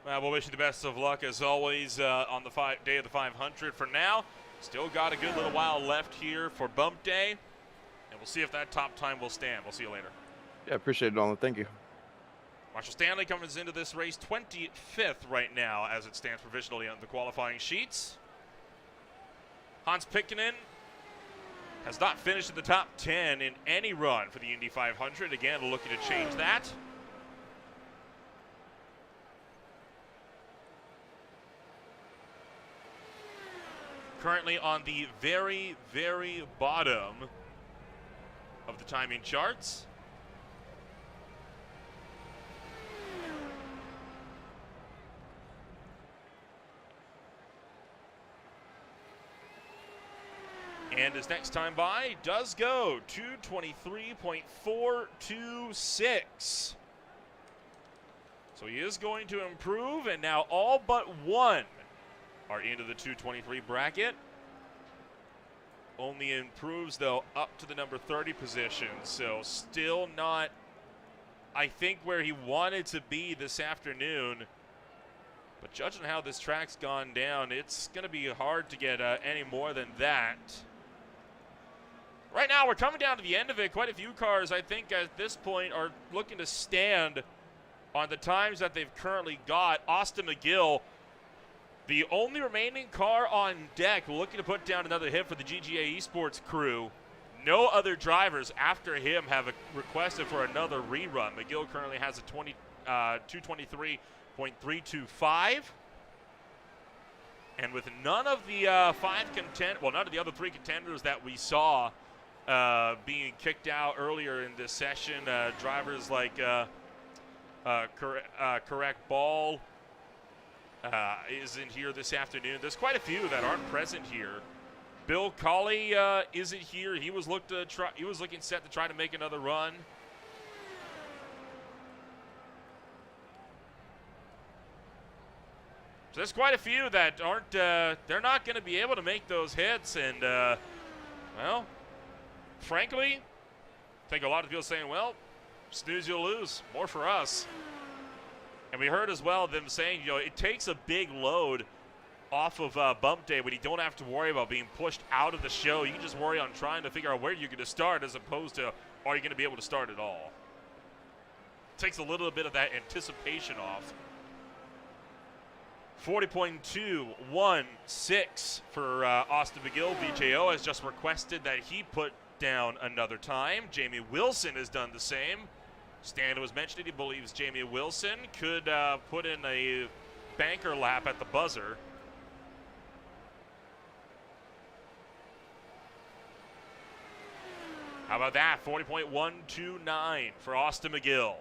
Well, we'll wish you the best of luck as always on the day of the 500. For now, still got a good little while left here for Bump Day, and we'll see if that top time will stand. We'll see you later. Yeah, appreciate it, Nolan. Thank you. Marshall Stanley comes into this race 25th right now as it stands provisionally on the qualifying sheets. Hans Pikkinen has not finished in the top 10 in any run for the Indy 500. Again, looking to change that. Currently on the very, very bottom of the timing charts. And his next time by does go 2:23.426. So he is going to improve, and now all but one are into the 2:23 bracket. Only improves, though, up to the number 30 position. So still not, I think, where he wanted to be this afternoon. But judging how this track's gone down, it's going to be hard to get any more than that. Right now, we're coming down to the end of it. Quite a few cars, I think, at this point are looking to stand on the times that they've currently got. Austin McGill, the only remaining car on deck, looking to put down another hit for the GGA Esports crew. No other drivers after him have requested for another rerun. McGill currently has a 223.325. And with none of the none of the other three contenders that we saw being kicked out earlier in this session, drivers like Correct Ball isn't here this afternoon. There's quite a few that aren't present here. Bill Colley isn't here. He was looking set to try to make another run. So there's quite a few that aren't. They're not going to be able to make those hits, and well, frankly, I think a lot of people saying, well, snooze, you'll lose. More for us. And we heard as well them saying, it takes a big load off of Bump Day when you don't have to worry about being pushed out of the show. You can just worry on trying to figure out where you're going to start as opposed to are you going to be able to start at all. It takes a little bit of that anticipation off. 40.216 for Austin McGill. VJO has just requested that he put down another time. Jamie Wilson has done the same. Stan was mentioning he believes Jamie Wilson could put in a banker lap at the buzzer. How about that? 40.129 for Austin McGill.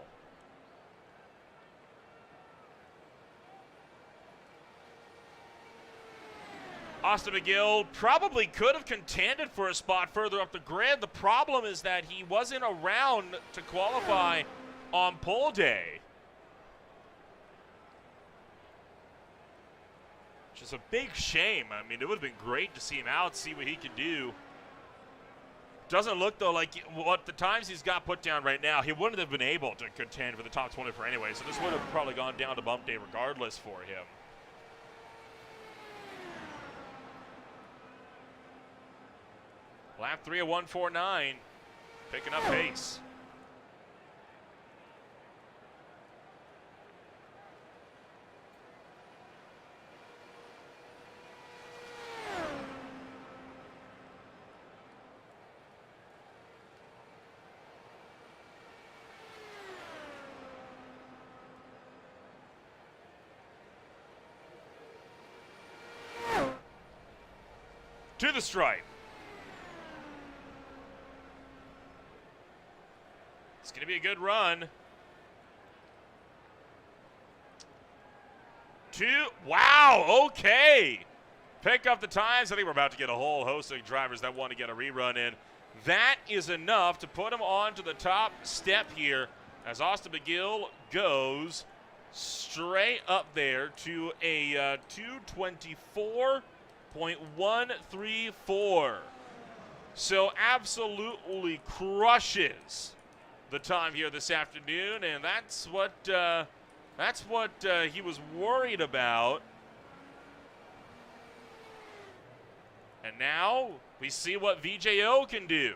Austin McGill probably could have contended for a spot further up the grid. The problem is that he wasn't around to qualify on pole day, which is a big shame. I mean, it would have been great to see him out, see what he could do. Doesn't look, though, like what the times he's got put down right now, he wouldn't have been able to contend for the top 24 anyway, so this would have probably gone down to Bump Day regardless for him. Lap 3 of 149, picking up pace. to the stripe. It's going to be a good run. Wow, okay. Pick up the times. I think we're about to get a whole host of drivers that want to get a rerun in. That is enough to put him onto the top step here as Austin McGill goes straight up there to a 2:24.134. So absolutely crushes the time here this afternoon, and that's what he was worried about. And now we see what VJO can do.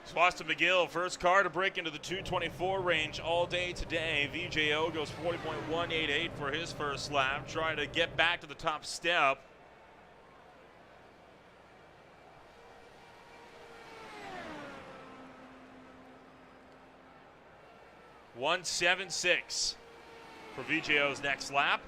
So Austin McGill, first car to break into the 224 range all day today. VJO goes 40.188 for his first lap, trying to get back to the top step. .176 for VJO's next lap.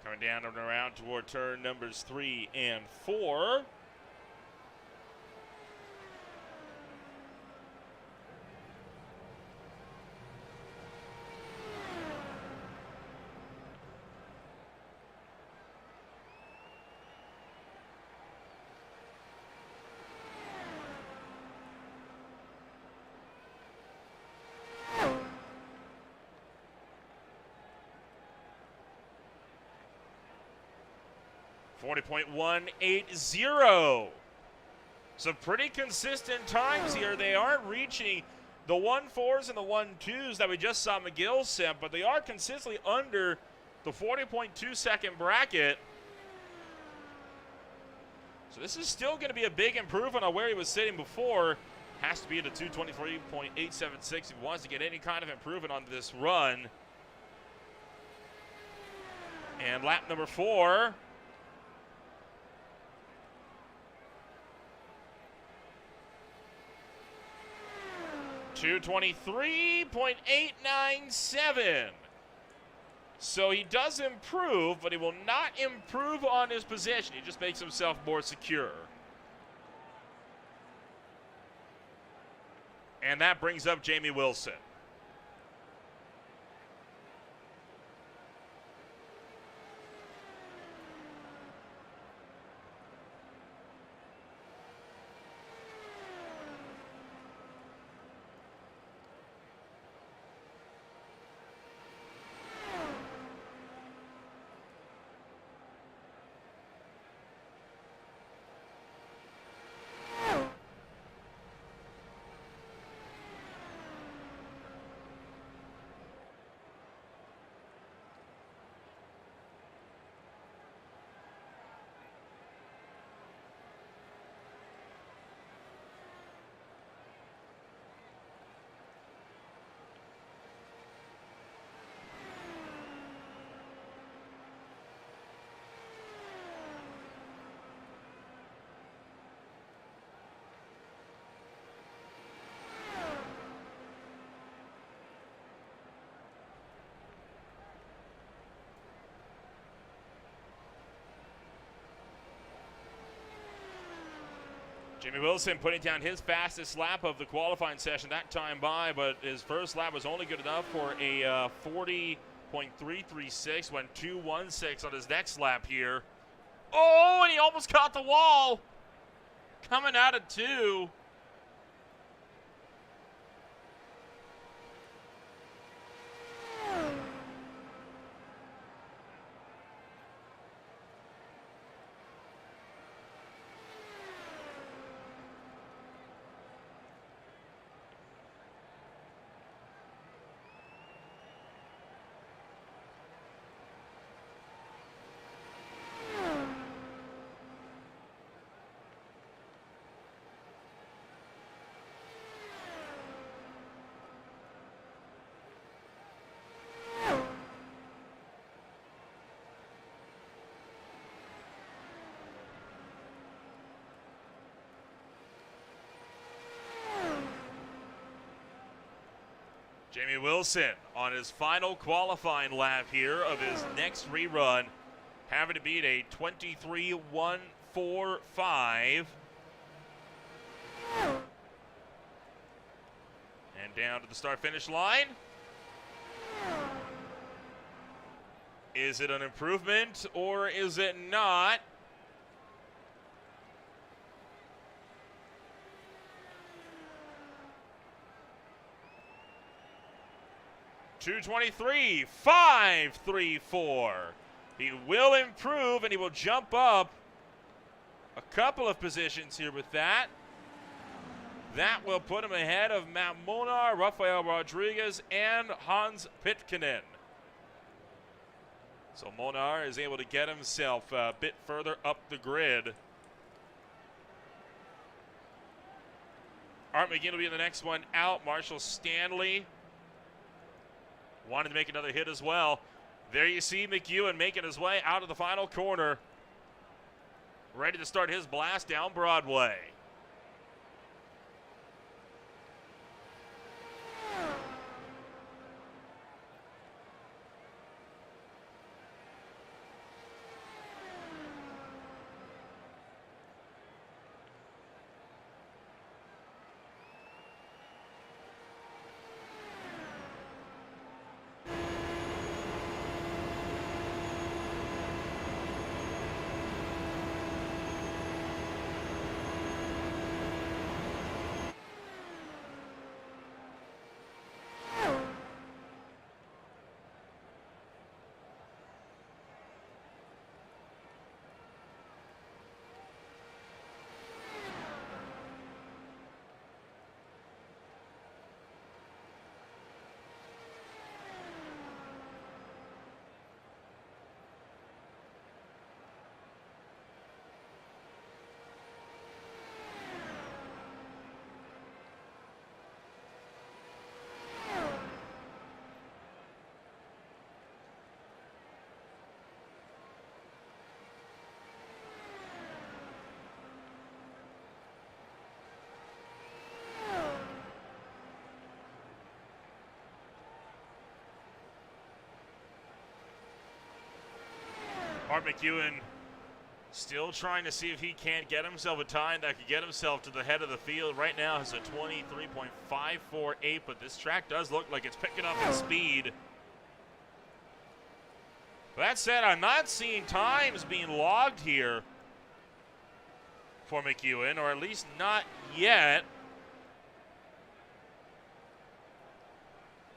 Coming down and around toward turn numbers 3 and 4. .180. Some pretty consistent times here. They aren't reaching the 1.4s and the 1.2s that we just saw McGill set, but they are consistently under the 40.2 second bracket. So this is still going to be a big improvement on where he was sitting before. Has to be at a 2:23.876 if he wants to get any kind of improvement on this run. And lap number 4. .223.897. So he does improve, but he will not improve on his position. He just makes himself more secure. And that brings up Jamie Wilson. Jamie Wilson putting down his fastest lap of the qualifying session that time by, but his first lap was only good enough for a 40.336, went 2:16 on his next lap here. Oh, and he almost caught the wall. Coming out of 2. Jamie Wilson on his final qualifying lap here of his next rerun, having to beat a 23.145. And down to the start-finish line. Is it an improvement or is it not? .223, 5.34. He will improve and he will jump up a couple of positions here with that. That will put him ahead of Matt Monar, Rafael Rodriguez, and Hans Pitkanen. So Monar is able to get himself a bit further up the grid. Art McGinn will be in the next one out. Marshall Stanley wanted to make another hit as well. There you see McEwen making his way out of the final corner. Ready to start his blast down Broadway. Art McEwen still trying to see if he can't get himself a time that could get himself to the head of the field. Right now has a 23.548, but this track does look like it's picking up in speed. That said, I'm not seeing times being logged here for McEwen, or at least not yet.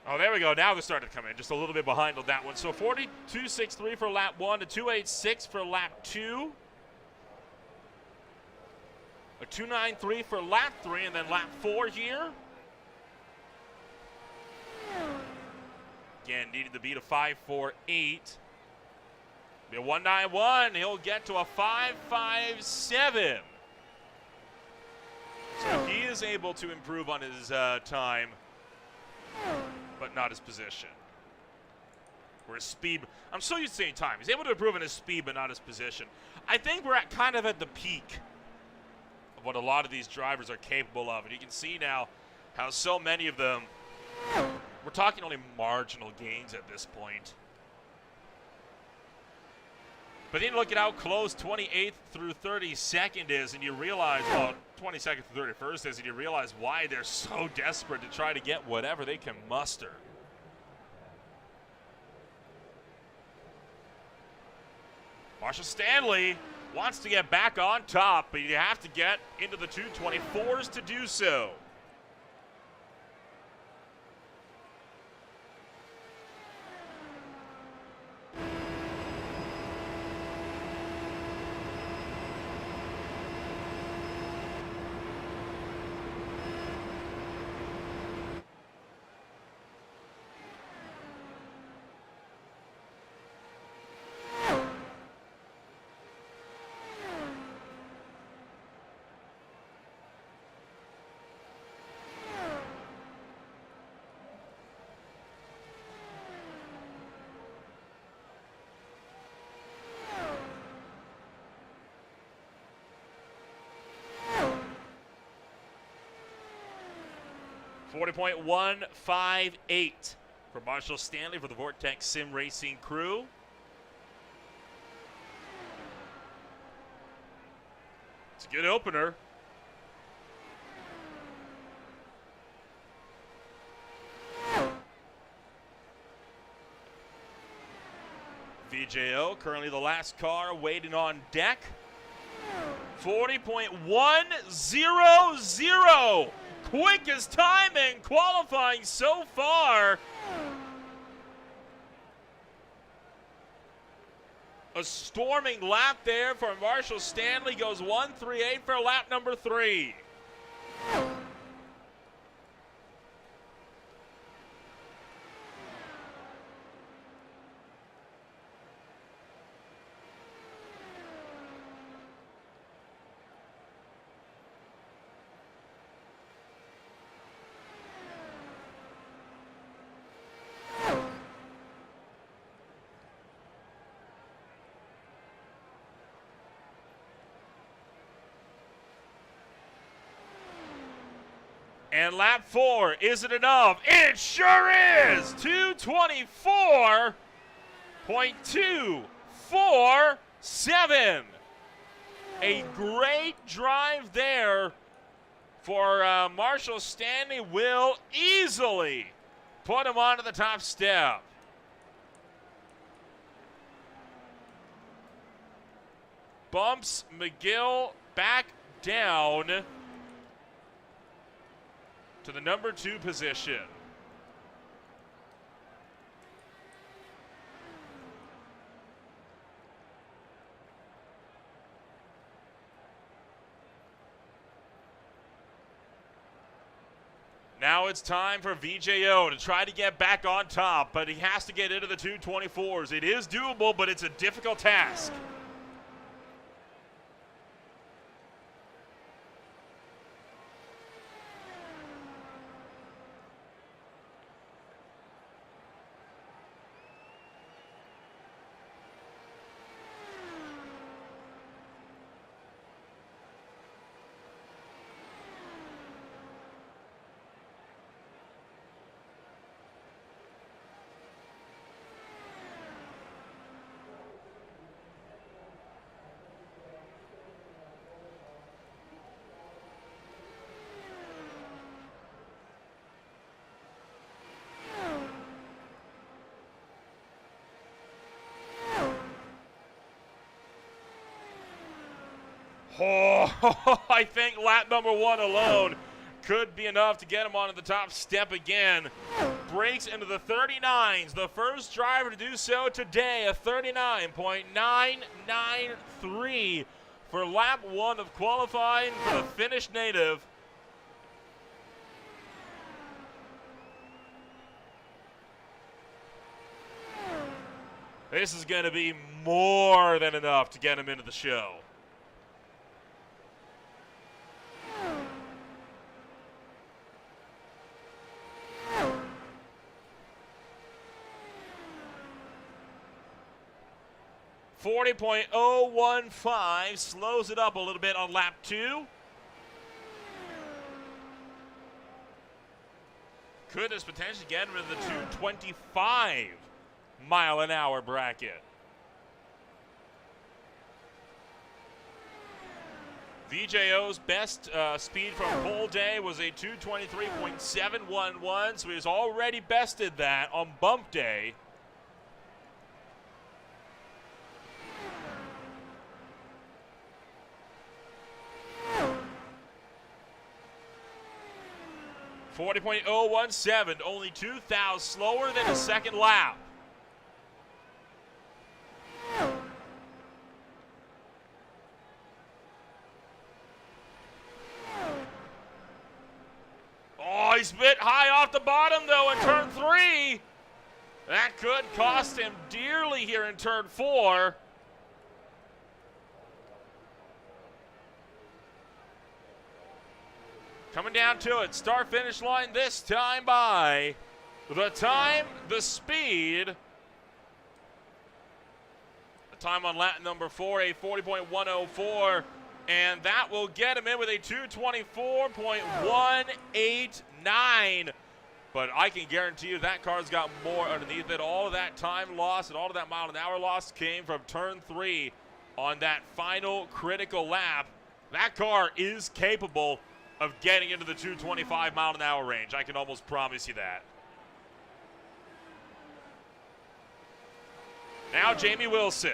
Oh, there we go. Now they're starting to come in. Just a little bit behind on that one. So 42.63 for lap 1, a 2.86 for lap 2, a 2.93 for lap 3, and then lap 4 here. Again, needed to beat a 5.48. Be a 1.91. He'll get to a 5.57. So he is able to improve on his time, but not his position. Or his speed. I'm so used to saying time. He's able to improve on his speed, but not his position. I think we're kind of at the peak of what a lot of these drivers are capable of. And you can see now how so many of them, we're talking only marginal gains at this point. But then look at how close 28th through 32nd is, and you realize, well, 22nd through 31st is, and you realize why they're so desperate to try to get whatever they can muster. Marshall Stanley wants to get back on top, but you have to get into the 224s to do so. 40.158 for Marshall Stanley for the Vortex Sim Racing crew. It's a good opener. VJO, currently the last car waiting on deck. 40.100. Quickest time in qualifying so far. A storming lap there for Marshall Stanley. Goes 1:38 for lap number 3. And lap 4, is it enough? It sure is! 224.247. A great drive there for Marshall Stanley. Will easily put him onto the top step. Bumps McGill back down to the number 2 position. Now it's time for VJO to try to get back on top, but he has to get into the 224s. It is doable, but it's a difficult task. Oh, I think lap number 1 alone could be enough to get him onto the top step again. Breaks into the 39s. The first driver to do so today, a 39.993 for lap 1 of qualifying for the Finnish native. This is going to be more than enough to get him into the show. .015 slows it up a little bit on lap 2. Could this potentially get him into the 225 mile an hour bracket? VJO's best speed from pole day was a 223.711, so he's already bested that on bump day. 40.017, only 2,000 slower than his second lap. Oh, he's a bit high off the bottom though in turn 3. That could cost him dearly here in turn 4. Coming down to it, start-finish line this time by the time, the speed. The time on lap number 4, a 40.104, And that will get him in with a 224.189. But I can guarantee you that car's got more underneath it. All of that time loss and all of that mile-an-hour loss came from turn 3 on that final critical lap. That car is capable of getting into the 225 mile-an-hour range. I can almost promise you that. Now Jamie Wilson.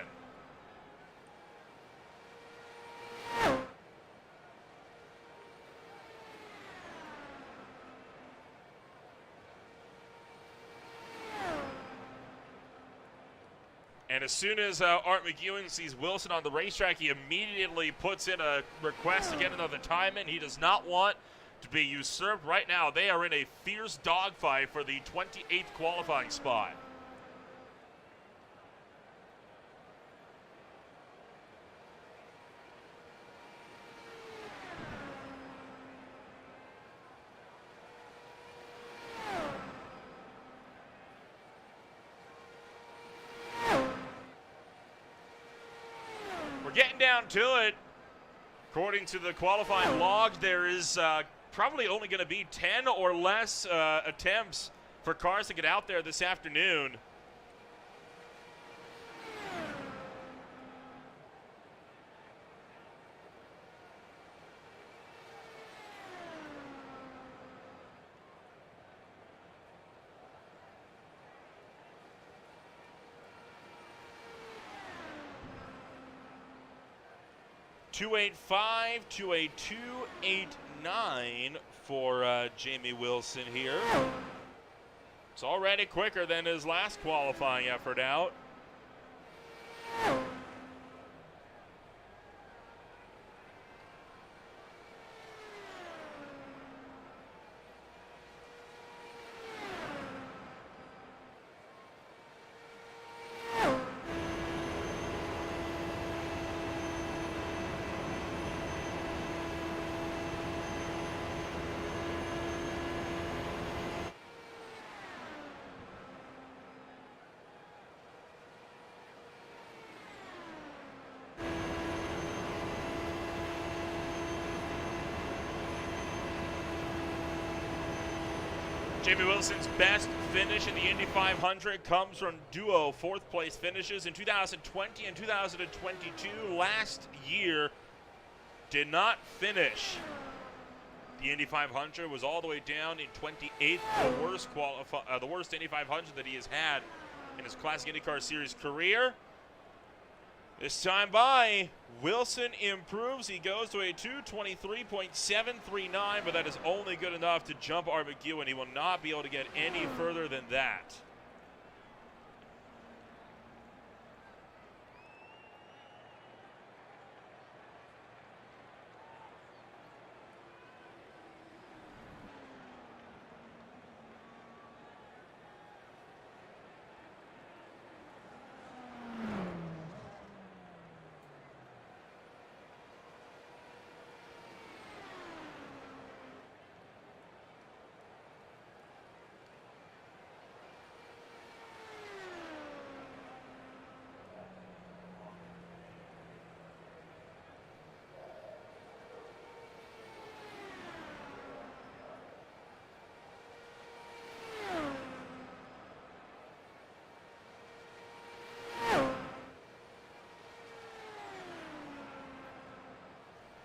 And as soon as Art McEwen sees Wilson on the racetrack, he immediately puts in a request to get another time in. He does not want to be usurped. Right now, they are in a fierce dogfight for the 28th qualifying spot. Getting down to it. According to the qualifying log, there is probably only going to be 10 or less attempts for cars to get out there this afternoon. .285 to a 289 for Jamie Wilson here. It's already quicker than his last qualifying effort out. Jamie Wilson's best finish in the Indy 500 comes from duo fourth place finishes in 2020 and 2022. Last year did not finish. The Indy 500 was all the way down in 28th, the worst Indy 500 that he has had in his Classic IndyCar Series career. This time by, Wilson improves. He goes to a 223.739, but that is only good enough to jump Art McEwen. He will not be able to get any further than that.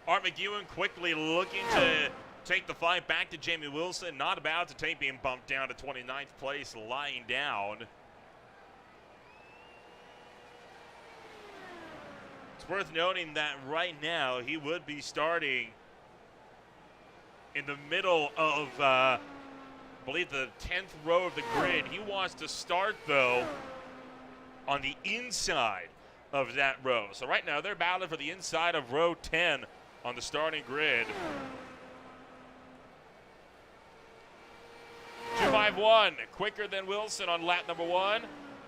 Art McEwen quickly looking to take the fight back to Jamie Wilson. Not about to take being bumped down to 29th place, lying down. It's worth noting that right now he would be starting in the middle of, I believe, the 10th row of the grid. He wants to start, though, on the inside of that row. So right now they're battling for the inside of row 10 on the starting grid. 251, quicker than Wilson on lap number 1.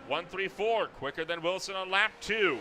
134, quicker than Wilson on lap 2.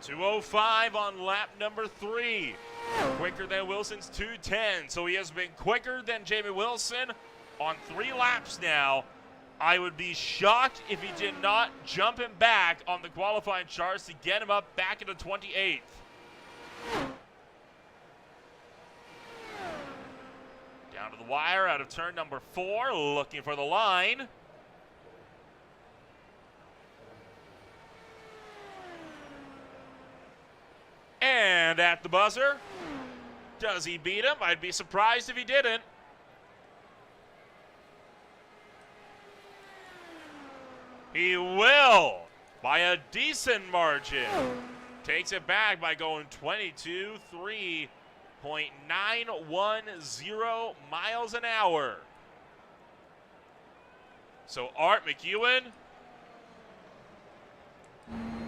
2:05 on lap number 3. Quicker than Wilson's 2:10. So he has been quicker than Jamie Wilson on 3 laps now. I would be shocked if he did not jump him back on the qualifying charts to get him up back into 28th. Down to the wire out of turn number 4, looking for the line. And at the buzzer, does he beat him? I'd be surprised if he didn't. He will, by a decent margin. Takes it back by going 22.3.910 miles an hour. So Art McEwen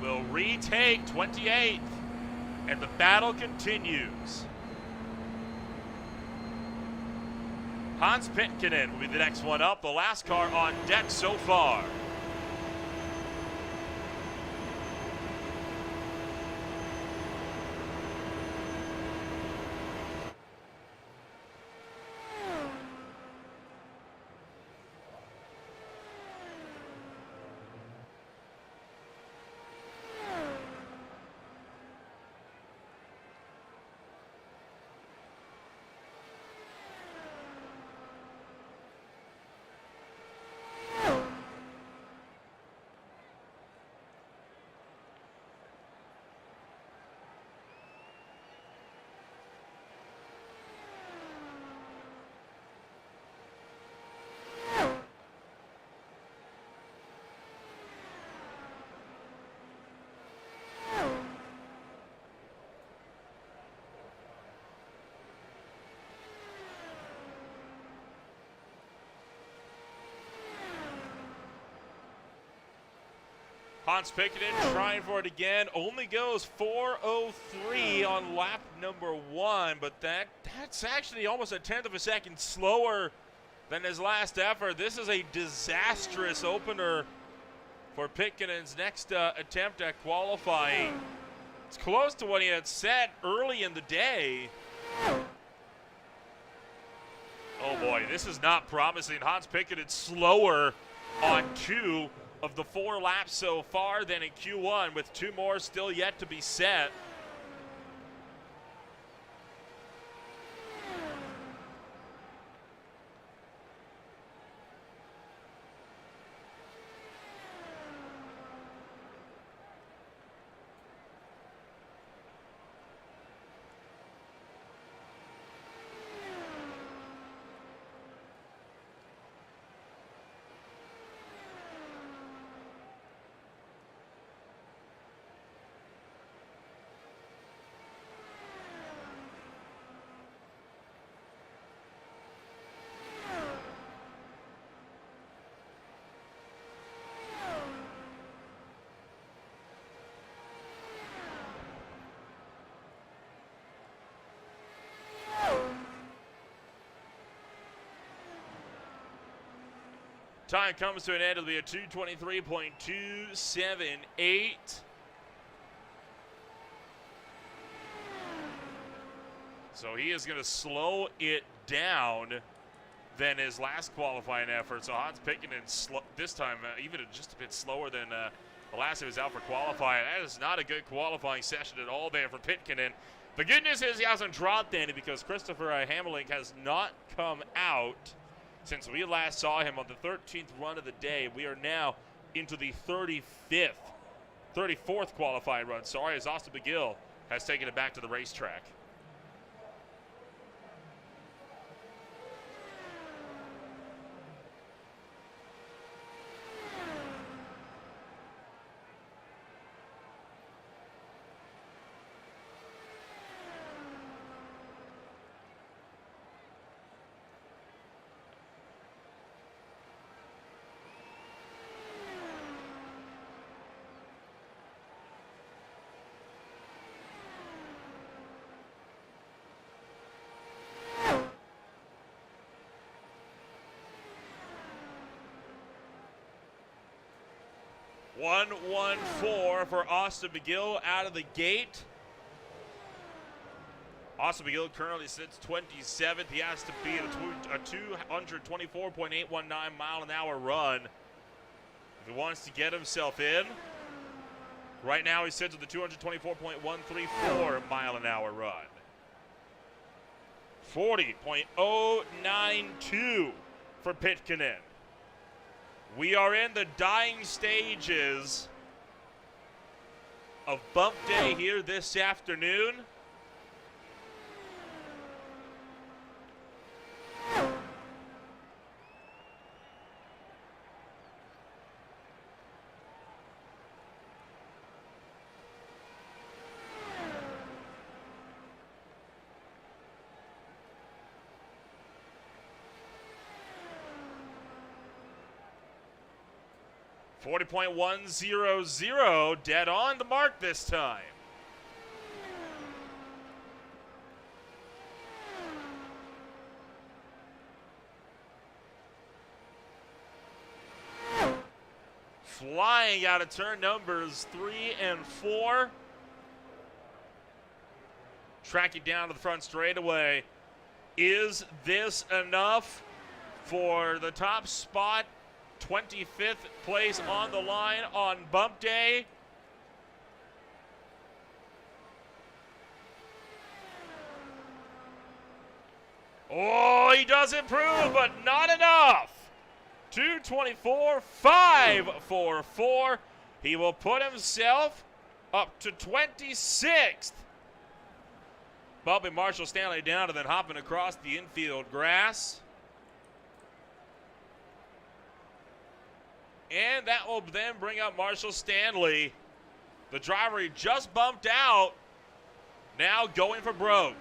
will retake 28th, and the battle continues. Hans Pitkinen will be the next one up, the last car on deck so far. Hans Pitkinen trying for it again. Only goes 4:03 on lap number 1, but that's actually almost a tenth of a second slower than his last effort. This is a disastrous opener for Pitkinen's next attempt at qualifying. It's close to what he had set early in the day. Oh boy, this is not promising. Hans Pitkinen slower on 2 of the 4 laps so far than in Q1, with 2 more still yet to be set. Time comes to an end. It'll be a 2:23.278. So he is going to slow it down than his last qualifying effort. So Hans Pitkinen this time even just a bit slower than the last time he was out for qualifying. That is not a good qualifying session at all there for Pitkinen. The good news is he hasn't dropped any because Christopher Hamelink has not come out since we last saw him on the 13th run of the day. We are now into the 34th qualifying run. Sorry, as Austin McGill has taken it back to the racetrack. 1-1-4 for Austin McGill out of the gate. Austin McGill currently sits 27th. He has to beat a 224.819 mile an hour run if he wants to get himself in. Right now he sits at the 224.134 mile an hour run. 40.092 for Pitkanen. We are in the dying stages of bump day here this afternoon. .100, dead on the mark this time. Flying out of turn numbers 3 and 4. Tracking down to the front straightaway. Is this enough for the top spot? 25th place on the line on bump day. Oh, he does improve, but not enough. 224.544. He will put himself up to 26th. Bumping Marshall Stanley down and then hopping across the infield grass. And that will then bring up Marshall Stanley. The driver he just bumped out, now going for broke.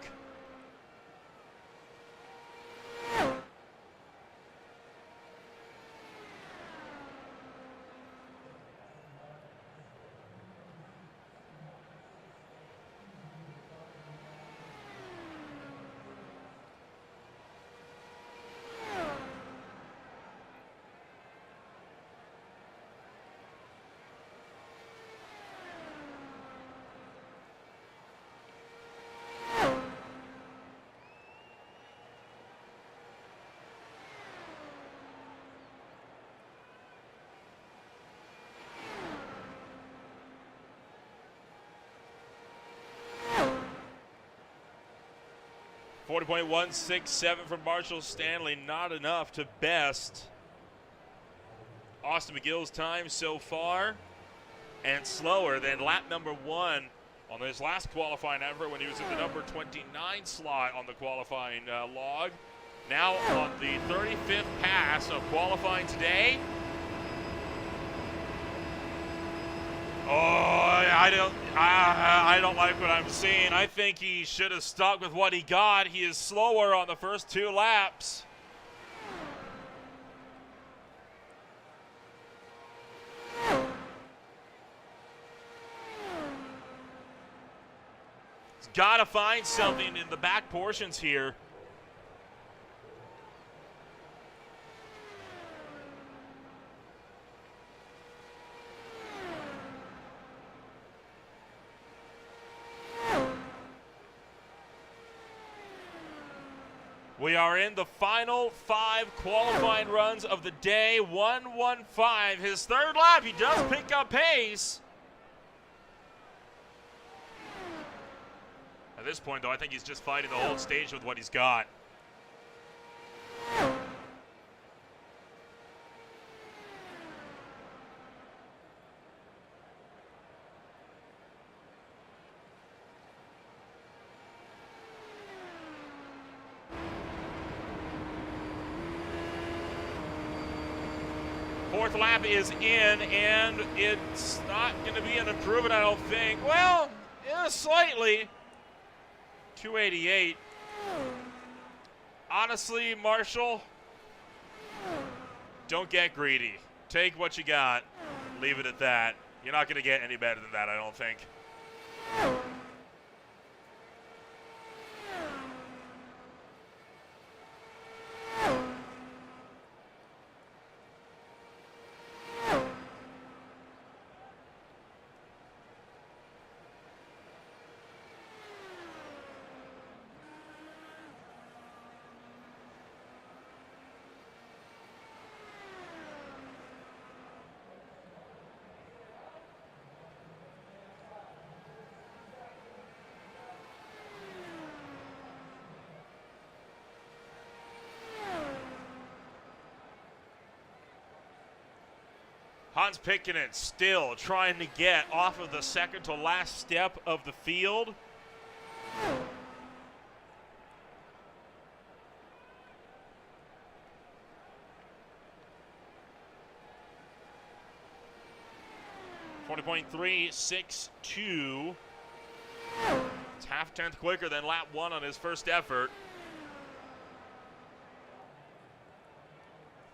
.167 from Marshall Stanley, not enough to best Austin McGill's time so far, and slower than lap number 1 on his last qualifying effort when he was in the number 29 slot on the qualifying log. Now on the 35th pass of qualifying today. Oh, I don't like what I'm seeing. I think he should have stuck with what he got. He is slower on the first 2 laps. He's got to find something in the back portions here. We are in the final 5 qualifying runs of the day. 1:15, his 3rd lap. He does pick up pace. At this point, though, I think he's just fighting the whole stage with what he's got. Fourth lap is in, and it's not going to be an improvement, I don't think. Well, yeah, slightly. 288. Honestly, Marshall, don't get greedy. Take what you got. Leave it at that. You're not going to get any better than that, I don't think. Hans Pikkinen still trying to get off of the second to last step of the field. .362. It's half-tenth quicker than lap 1 on his first effort.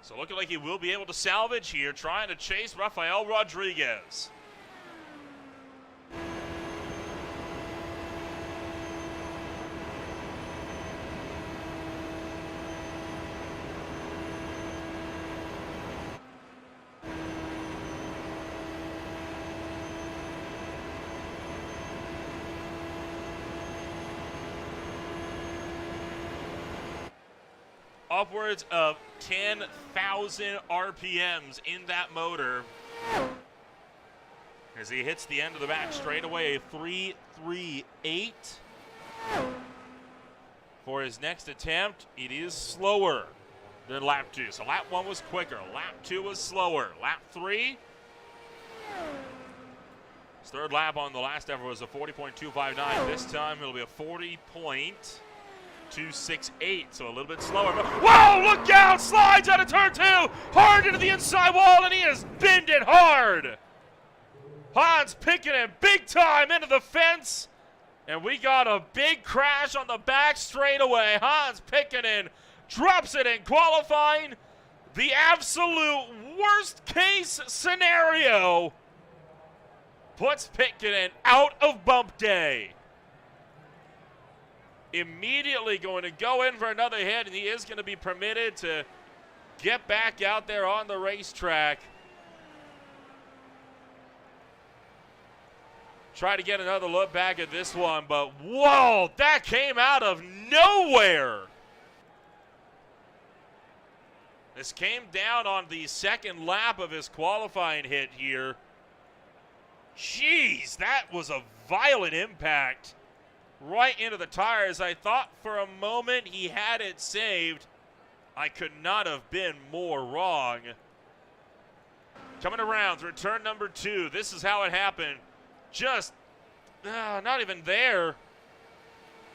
So looking like he will be able to salvage here, trying to chase Rafael Rodriguez. Upwards of 10,000 RPMs in that motor as he hits the end of the back straightaway. 3.38 for his next attempt. It is slower than lap 2. So lap 1 was quicker. Lap 2 was slower. Lap 3, his third lap on the last effort was a 40.259. This time it'll be a 40.268, so a little bit slower. Whoa, look out! Slides out of turn 2, hard into the inside wall, and he has binned it hard. Hans Pikkinen big time into the fence, and we got a big crash on the back straightaway. Hans Pikkinen drops it in qualifying. The absolute worst case scenario puts Pikkinen out of bump day. Immediately going to go in for another hit, and he is going to be permitted to get back out there on the racetrack. Try to get another look back at this one, but whoa, that came out of nowhere. This came down on the second lap of his qualifying hit here. Jeez, that was a violent impact right into the tires. I thought for a moment he had it saved. I could not have been more wrong. Coming around through turn number 2. This is how it happened. Just not even there.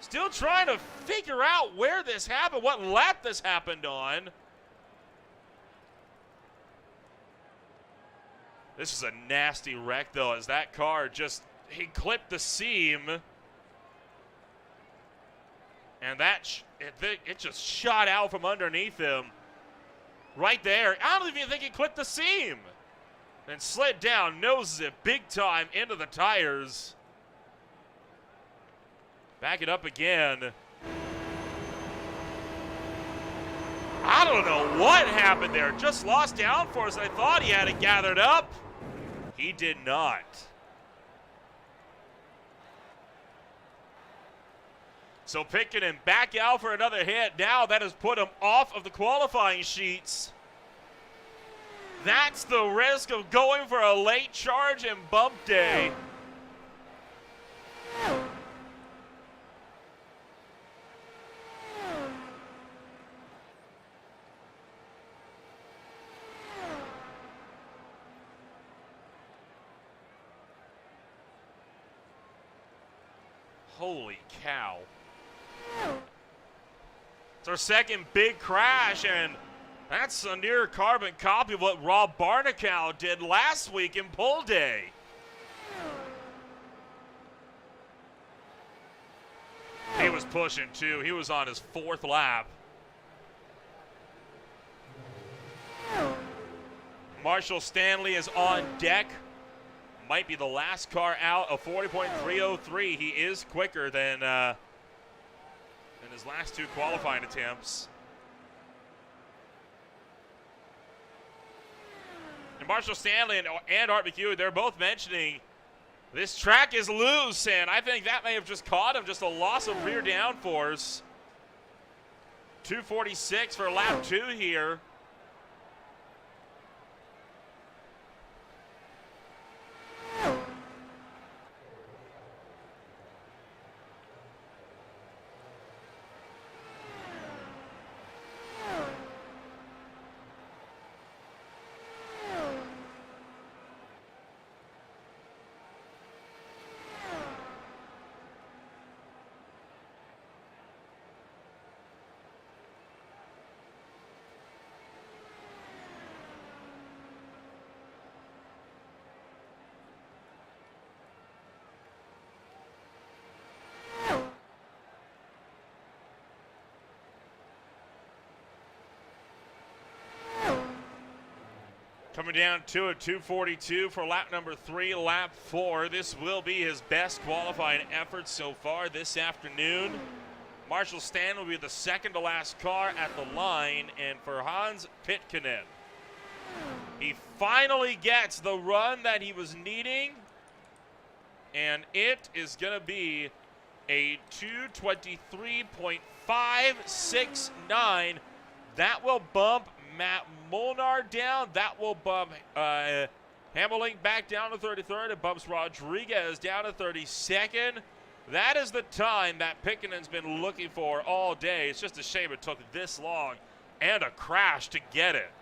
Still trying to figure out where this happened, what lap this happened on. This is a nasty wreck, though, as that car just, he clipped the seam. And that, it just shot out from underneath him. Right there. I don't even think he clipped the seam. And slid down, noses it big time into the tires. Back it up again. I don't know what happened there. Just lost downforce. I thought he had it gathered up. He did not. So Pikkinen back out for another hit. Now that has put him off of the qualifying sheets. That's the risk of going for a late charge and bump day. Holy cow. It's our second big crash, and that's a near carbon copy of what Rob Barnicow did last week in pole day. He was pushing too. He was on his 4th lap. Marshall Stanley is on deck. Might be the last car out, a 40.303. He is quicker than his last 2 qualifying attempts. And Marshall Stanley and Art McHugh, they're both mentioning this track is loose, and I think that may have just caught him, just a loss of rear downforce. 2:46 for lap 2 here. Coming down to a 2:42 for lap number 3, lap 4. This will be his best qualifying effort so far this afternoon. Marshall Stanley will be the second to last car at the line, and for Hans Buttkicker, he finally gets the run that he was needing, and it is going to be a 2:23.569. That will bump Matt Molnar down. That will bump Hamelink back down to 33rd. It bumps Rodriguez down to 32nd. That is the time that Pickinen's been looking for all day. It's just a shame it took this long and a crash to get it.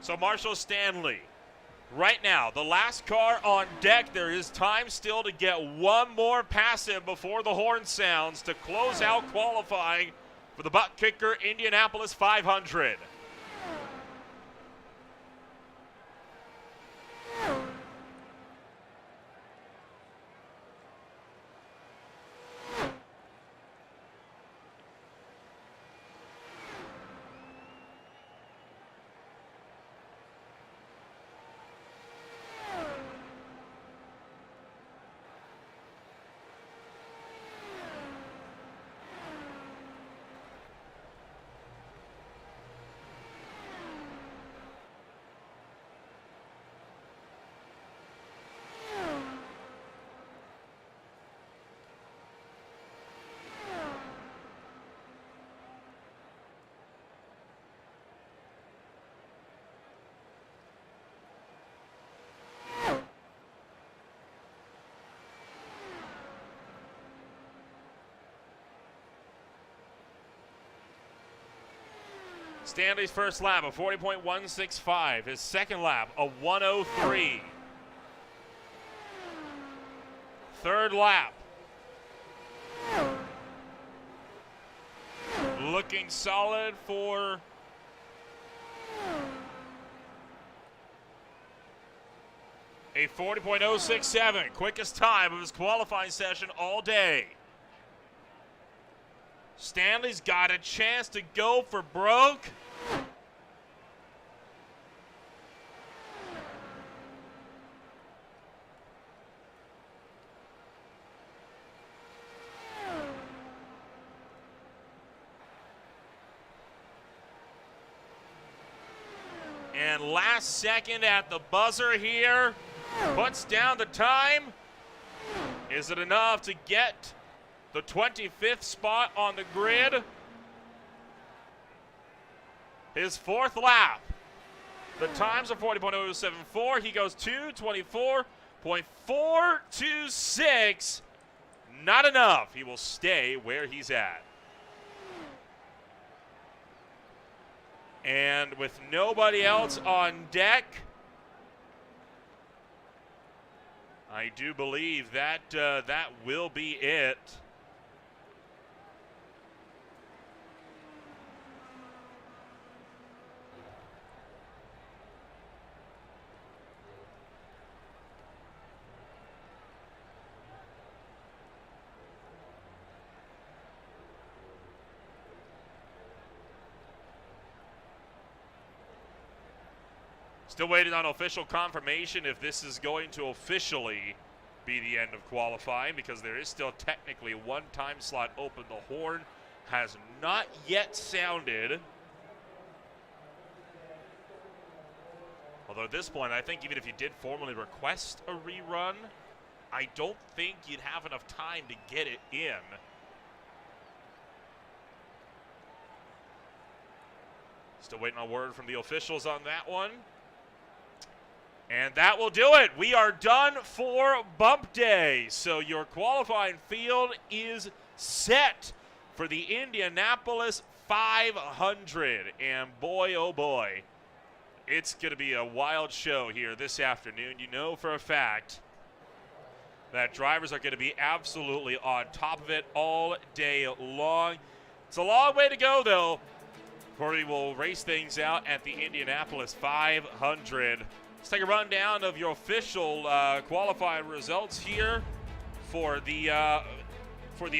So Marshall Stanley, right now, the last car on deck. There is time still to get one more pass in before the horn sounds to close out qualifying for the Buttkicker Indianapolis 500. Stanley's first lap, a 40.165. His second lap, a 103. Third lap. Looking solid for a 40.067. Quickest time of his qualifying session all day. Stanley's got a chance to go for broke. And last second at the buzzer here, puts down the time. Is it enough to get the 25th spot on the grid? His fourth lap. The times are 40.074. He goes 2:24.426. Not enough. He will stay where he's at. And with nobody else on deck, I do believe that that will be it. Still waiting on official confirmation if this is going to officially be the end of qualifying, because there is still technically one time slot open. The horn has not yet sounded. Although at this point, I think even if you did formally request a rerun, I don't think you'd have enough time to get it in. Still waiting on word from the officials on that one. And that will do it. We are done for bump day. So your qualifying field is set for the Indianapolis 500. And boy, oh boy, it's going to be a wild show here this afternoon. You know for a fact that drivers are going to be absolutely on top of it all day long. It's a long way to go, though, before we will race things out at the Indianapolis 500. Let's take a rundown of your official qualifying results here for the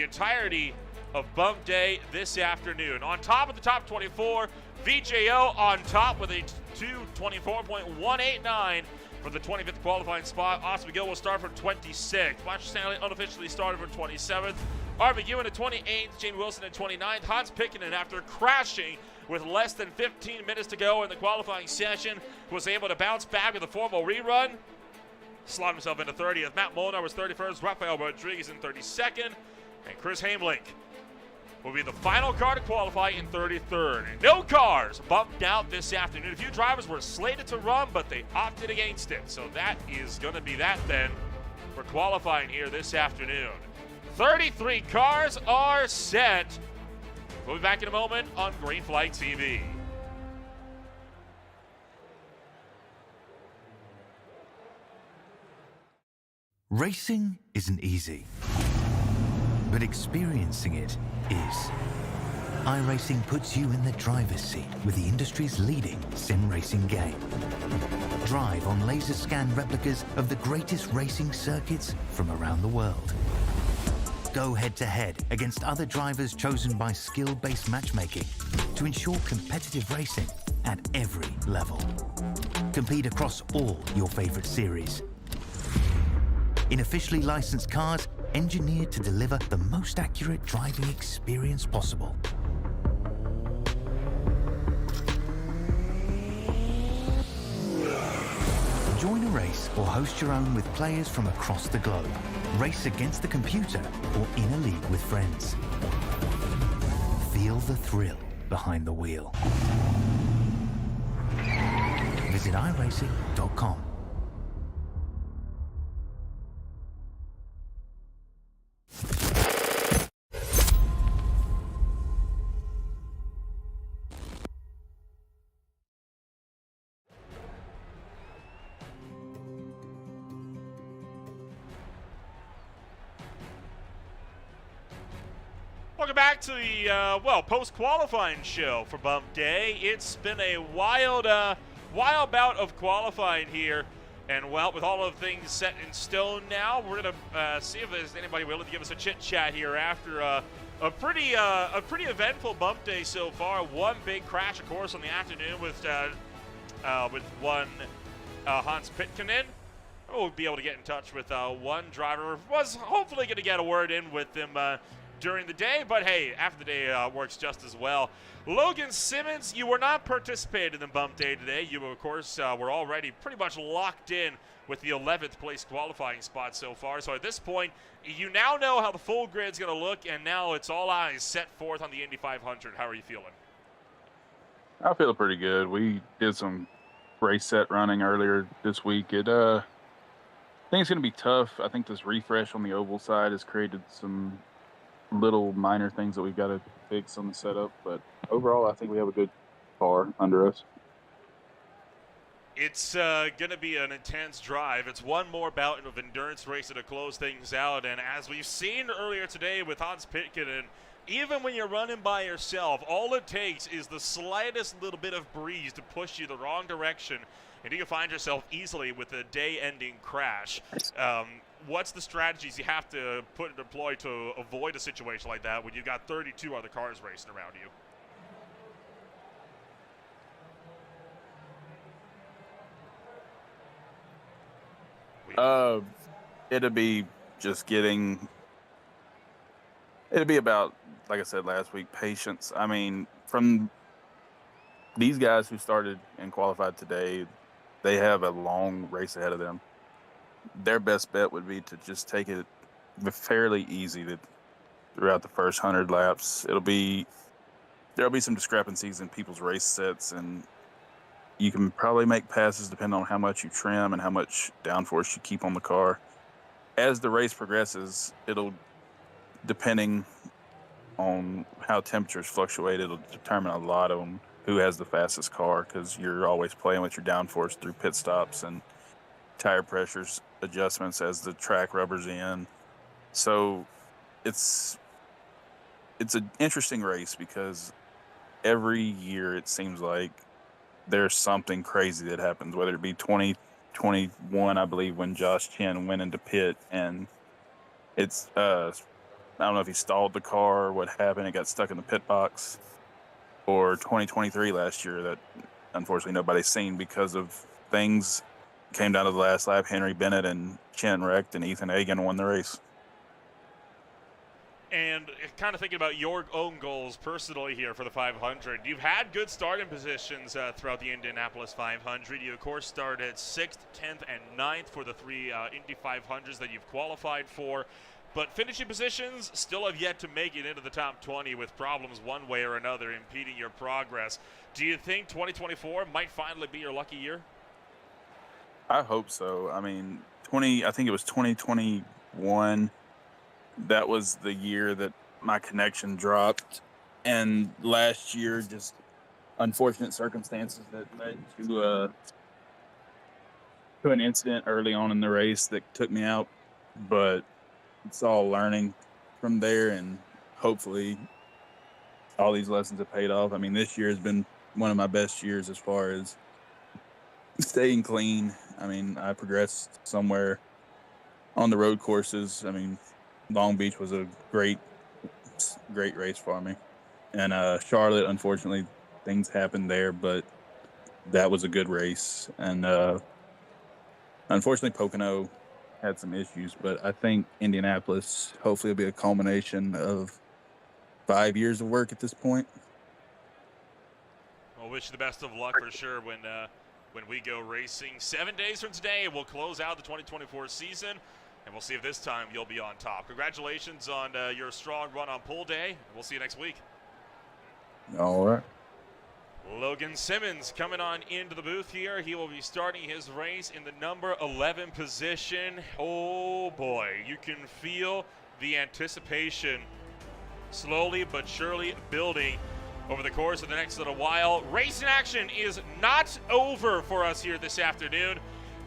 entirety of Bump Day this afternoon. On top of the top 24, VJO on top with a 2:24.189 for the 25th qualifying spot. Austin McGill will start from 26th. Marshall Stanley unofficially started from 27th. Art McEwen at 28th. Jamie Wilson at 29th. Hans Pickenen, after crashing with less than 15 minutes to go in the qualifying session, was able to bounce back with a formal rerun. Slotted himself into 30th. Matt Molnar was 31st. Rafael Rodriguez in 32nd. And Chris Hamelink will be the final car to qualify in 33rd. And no cars bumped out this afternoon. A few drivers were slated to run, but they opted against it. So that is going to be that then for qualifying here this afternoon. 33 cars are set. We'll be back in a moment on Green Flag TV. Racing isn't easy, but experiencing it is. iRacing puts you in the driver's seat with the industry's leading sim racing game. Drive on laser scan replicas of the greatest racing circuits from around the world. Go head-to-head against other drivers chosen by skill-based matchmaking to ensure competitive racing at every level. Compete across all your favorite series. In officially licensed cars, engineered to deliver the most accurate driving experience possible. Join a race or host your own with players from across the globe. Race against the computer or in a league with friends. Feel the thrill behind the wheel. Visit iRacing.com. Welcome back to the, post-qualifying show for Bump Day. It's been a wild bout of qualifying here. And, with all of things set in stone now, we're going to see if there's anybody willing to give us a chit-chat here after a pretty eventful Bump Day so far. One big crash, of course, on the afternoon with one Hans Pitkinen. We'll be able to get in touch with one driver. Was hopefully going to get a word in with them during the day, but hey, after the day works just as well. Logan Simmons, you were not participating in Bump Day today. You, of course, were already pretty much locked in with the 11th place qualifying spot so far. So at this point, you now know how the full grid's going to look, and now it's all eyes set forth on the Indy 500. How are you feeling? I feel pretty good. We did some race set running earlier this week. I think it's going to be tough. I think this refresh on the oval side has created some little minor things that we've got to fix on the setup, but overall I think we have a good car under us. It's going to be an intense drive. It's one more bout of endurance race to close things out, and as we've seen earlier today with Hans Pitkinen, even when you're running by yourself, all it takes is the slightest little bit of breeze to push you the wrong direction, and you can find yourself easily with a day-ending crash. What's the strategies you have to deploy to avoid a situation like that when you've got 32 other cars racing around you? It'd be about, like I said last week, patience. I mean, from these guys who started and qualified today, they have a long race ahead of them. Their best bet would be to just take it fairly easy throughout the first 100 laps. There'll be some discrepancies in people's race sets, and you can probably make passes depending on how much you trim and how much downforce you keep on the car. As the race progresses, depending on how temperatures fluctuate, it'll determine a lot on who has the fastest car, because you're always playing with your downforce through pit stops and tire pressures adjustments as the track rubbers in. So it's an interesting race because every year it seems like there's something crazy that happens, whether it be 2021, I believe, when Josh Chen went into pit and It's I don't know if he stalled the car, what happened, it got stuck in the pit box, or 2023 last year that unfortunately nobody's seen because of things came down to the last lap. Henry Bennett and Chen wrecked, and Ethan Hagan won the race. And kind of thinking about your own goals personally here for the 500, you've had good starting positions throughout the Indianapolis 500. You, of course, started 6th, 10th, and 9th for the 3 Indy 500s that you've qualified for. But finishing positions still have yet to make it into the top 20 with problems one way or another impeding your progress. Do you think 2024 might finally be your lucky year? I hope so. I mean, I think it was 2021. That was the year that my connection dropped. And last year, just unfortunate circumstances that led to an incident early on in the race that took me out. But it's all learning from there, and hopefully all these lessons have paid off. I mean, this year has been one of my best years as far as staying clean. I mean, I progressed somewhere on the road courses. I mean, Long Beach was a great race for me. And Charlotte, unfortunately, things happened there, but that was a good race. And unfortunately, Pocono had some issues, but I think Indianapolis hopefully will be a culmination of 5 years of work at this point. Well, wish you the best of luck for sure when we go racing. 7 days from today, we'll close out the 2024 season, and we'll see if this time you'll be on top. Congratulations on your strong run on pole day. We'll see you next week. All right. Logan Simmons coming on into the booth here. He will be starting his race in the number 11 position. Oh boy, you can feel the anticipation slowly but surely building over the course of the next little while. Racing action is not over for us here this afternoon.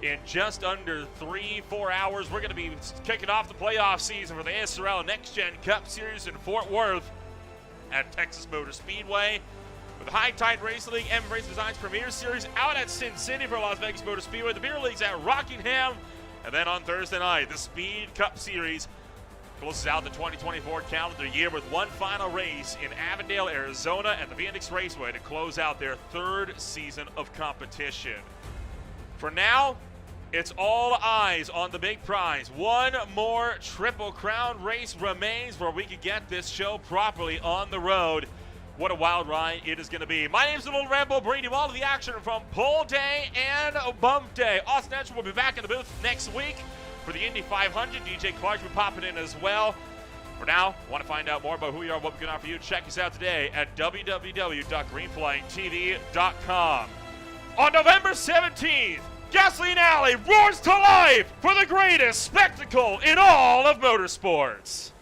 In just under 3-4 hours, we're going to be kicking off the playoff season for the SRL Next Gen Cup Series in Fort Worth at Texas Motor Speedway. With the High Tide Racing League and Race Designs Premier Series out at Sin City for Las Vegas Motor Speedway. The Beer League's at Rockingham. And then on Thursday night, the Speed Cup Series closes out the 2024 calendar year with one final race in Avondale, Arizona at the Phoenix Raceway to close out their 3rd season of competition. For now, it's all eyes on the big prize. One more Triple Crown race remains where we can get this show properly on the road. What a wild ride it is going to be. My name's Little Rambo, bringing you all of the action from Pole Day and Bump Day. Austin Etcher will be back in the booth next week for the Indy 500. DJ Clark will be popping in as well. For now, want to find out more about who we are, what we can offer you, check us out today at www.greenflightTV.com. On November 17th, Gasoline Alley roars to life for the greatest spectacle in all of motorsports.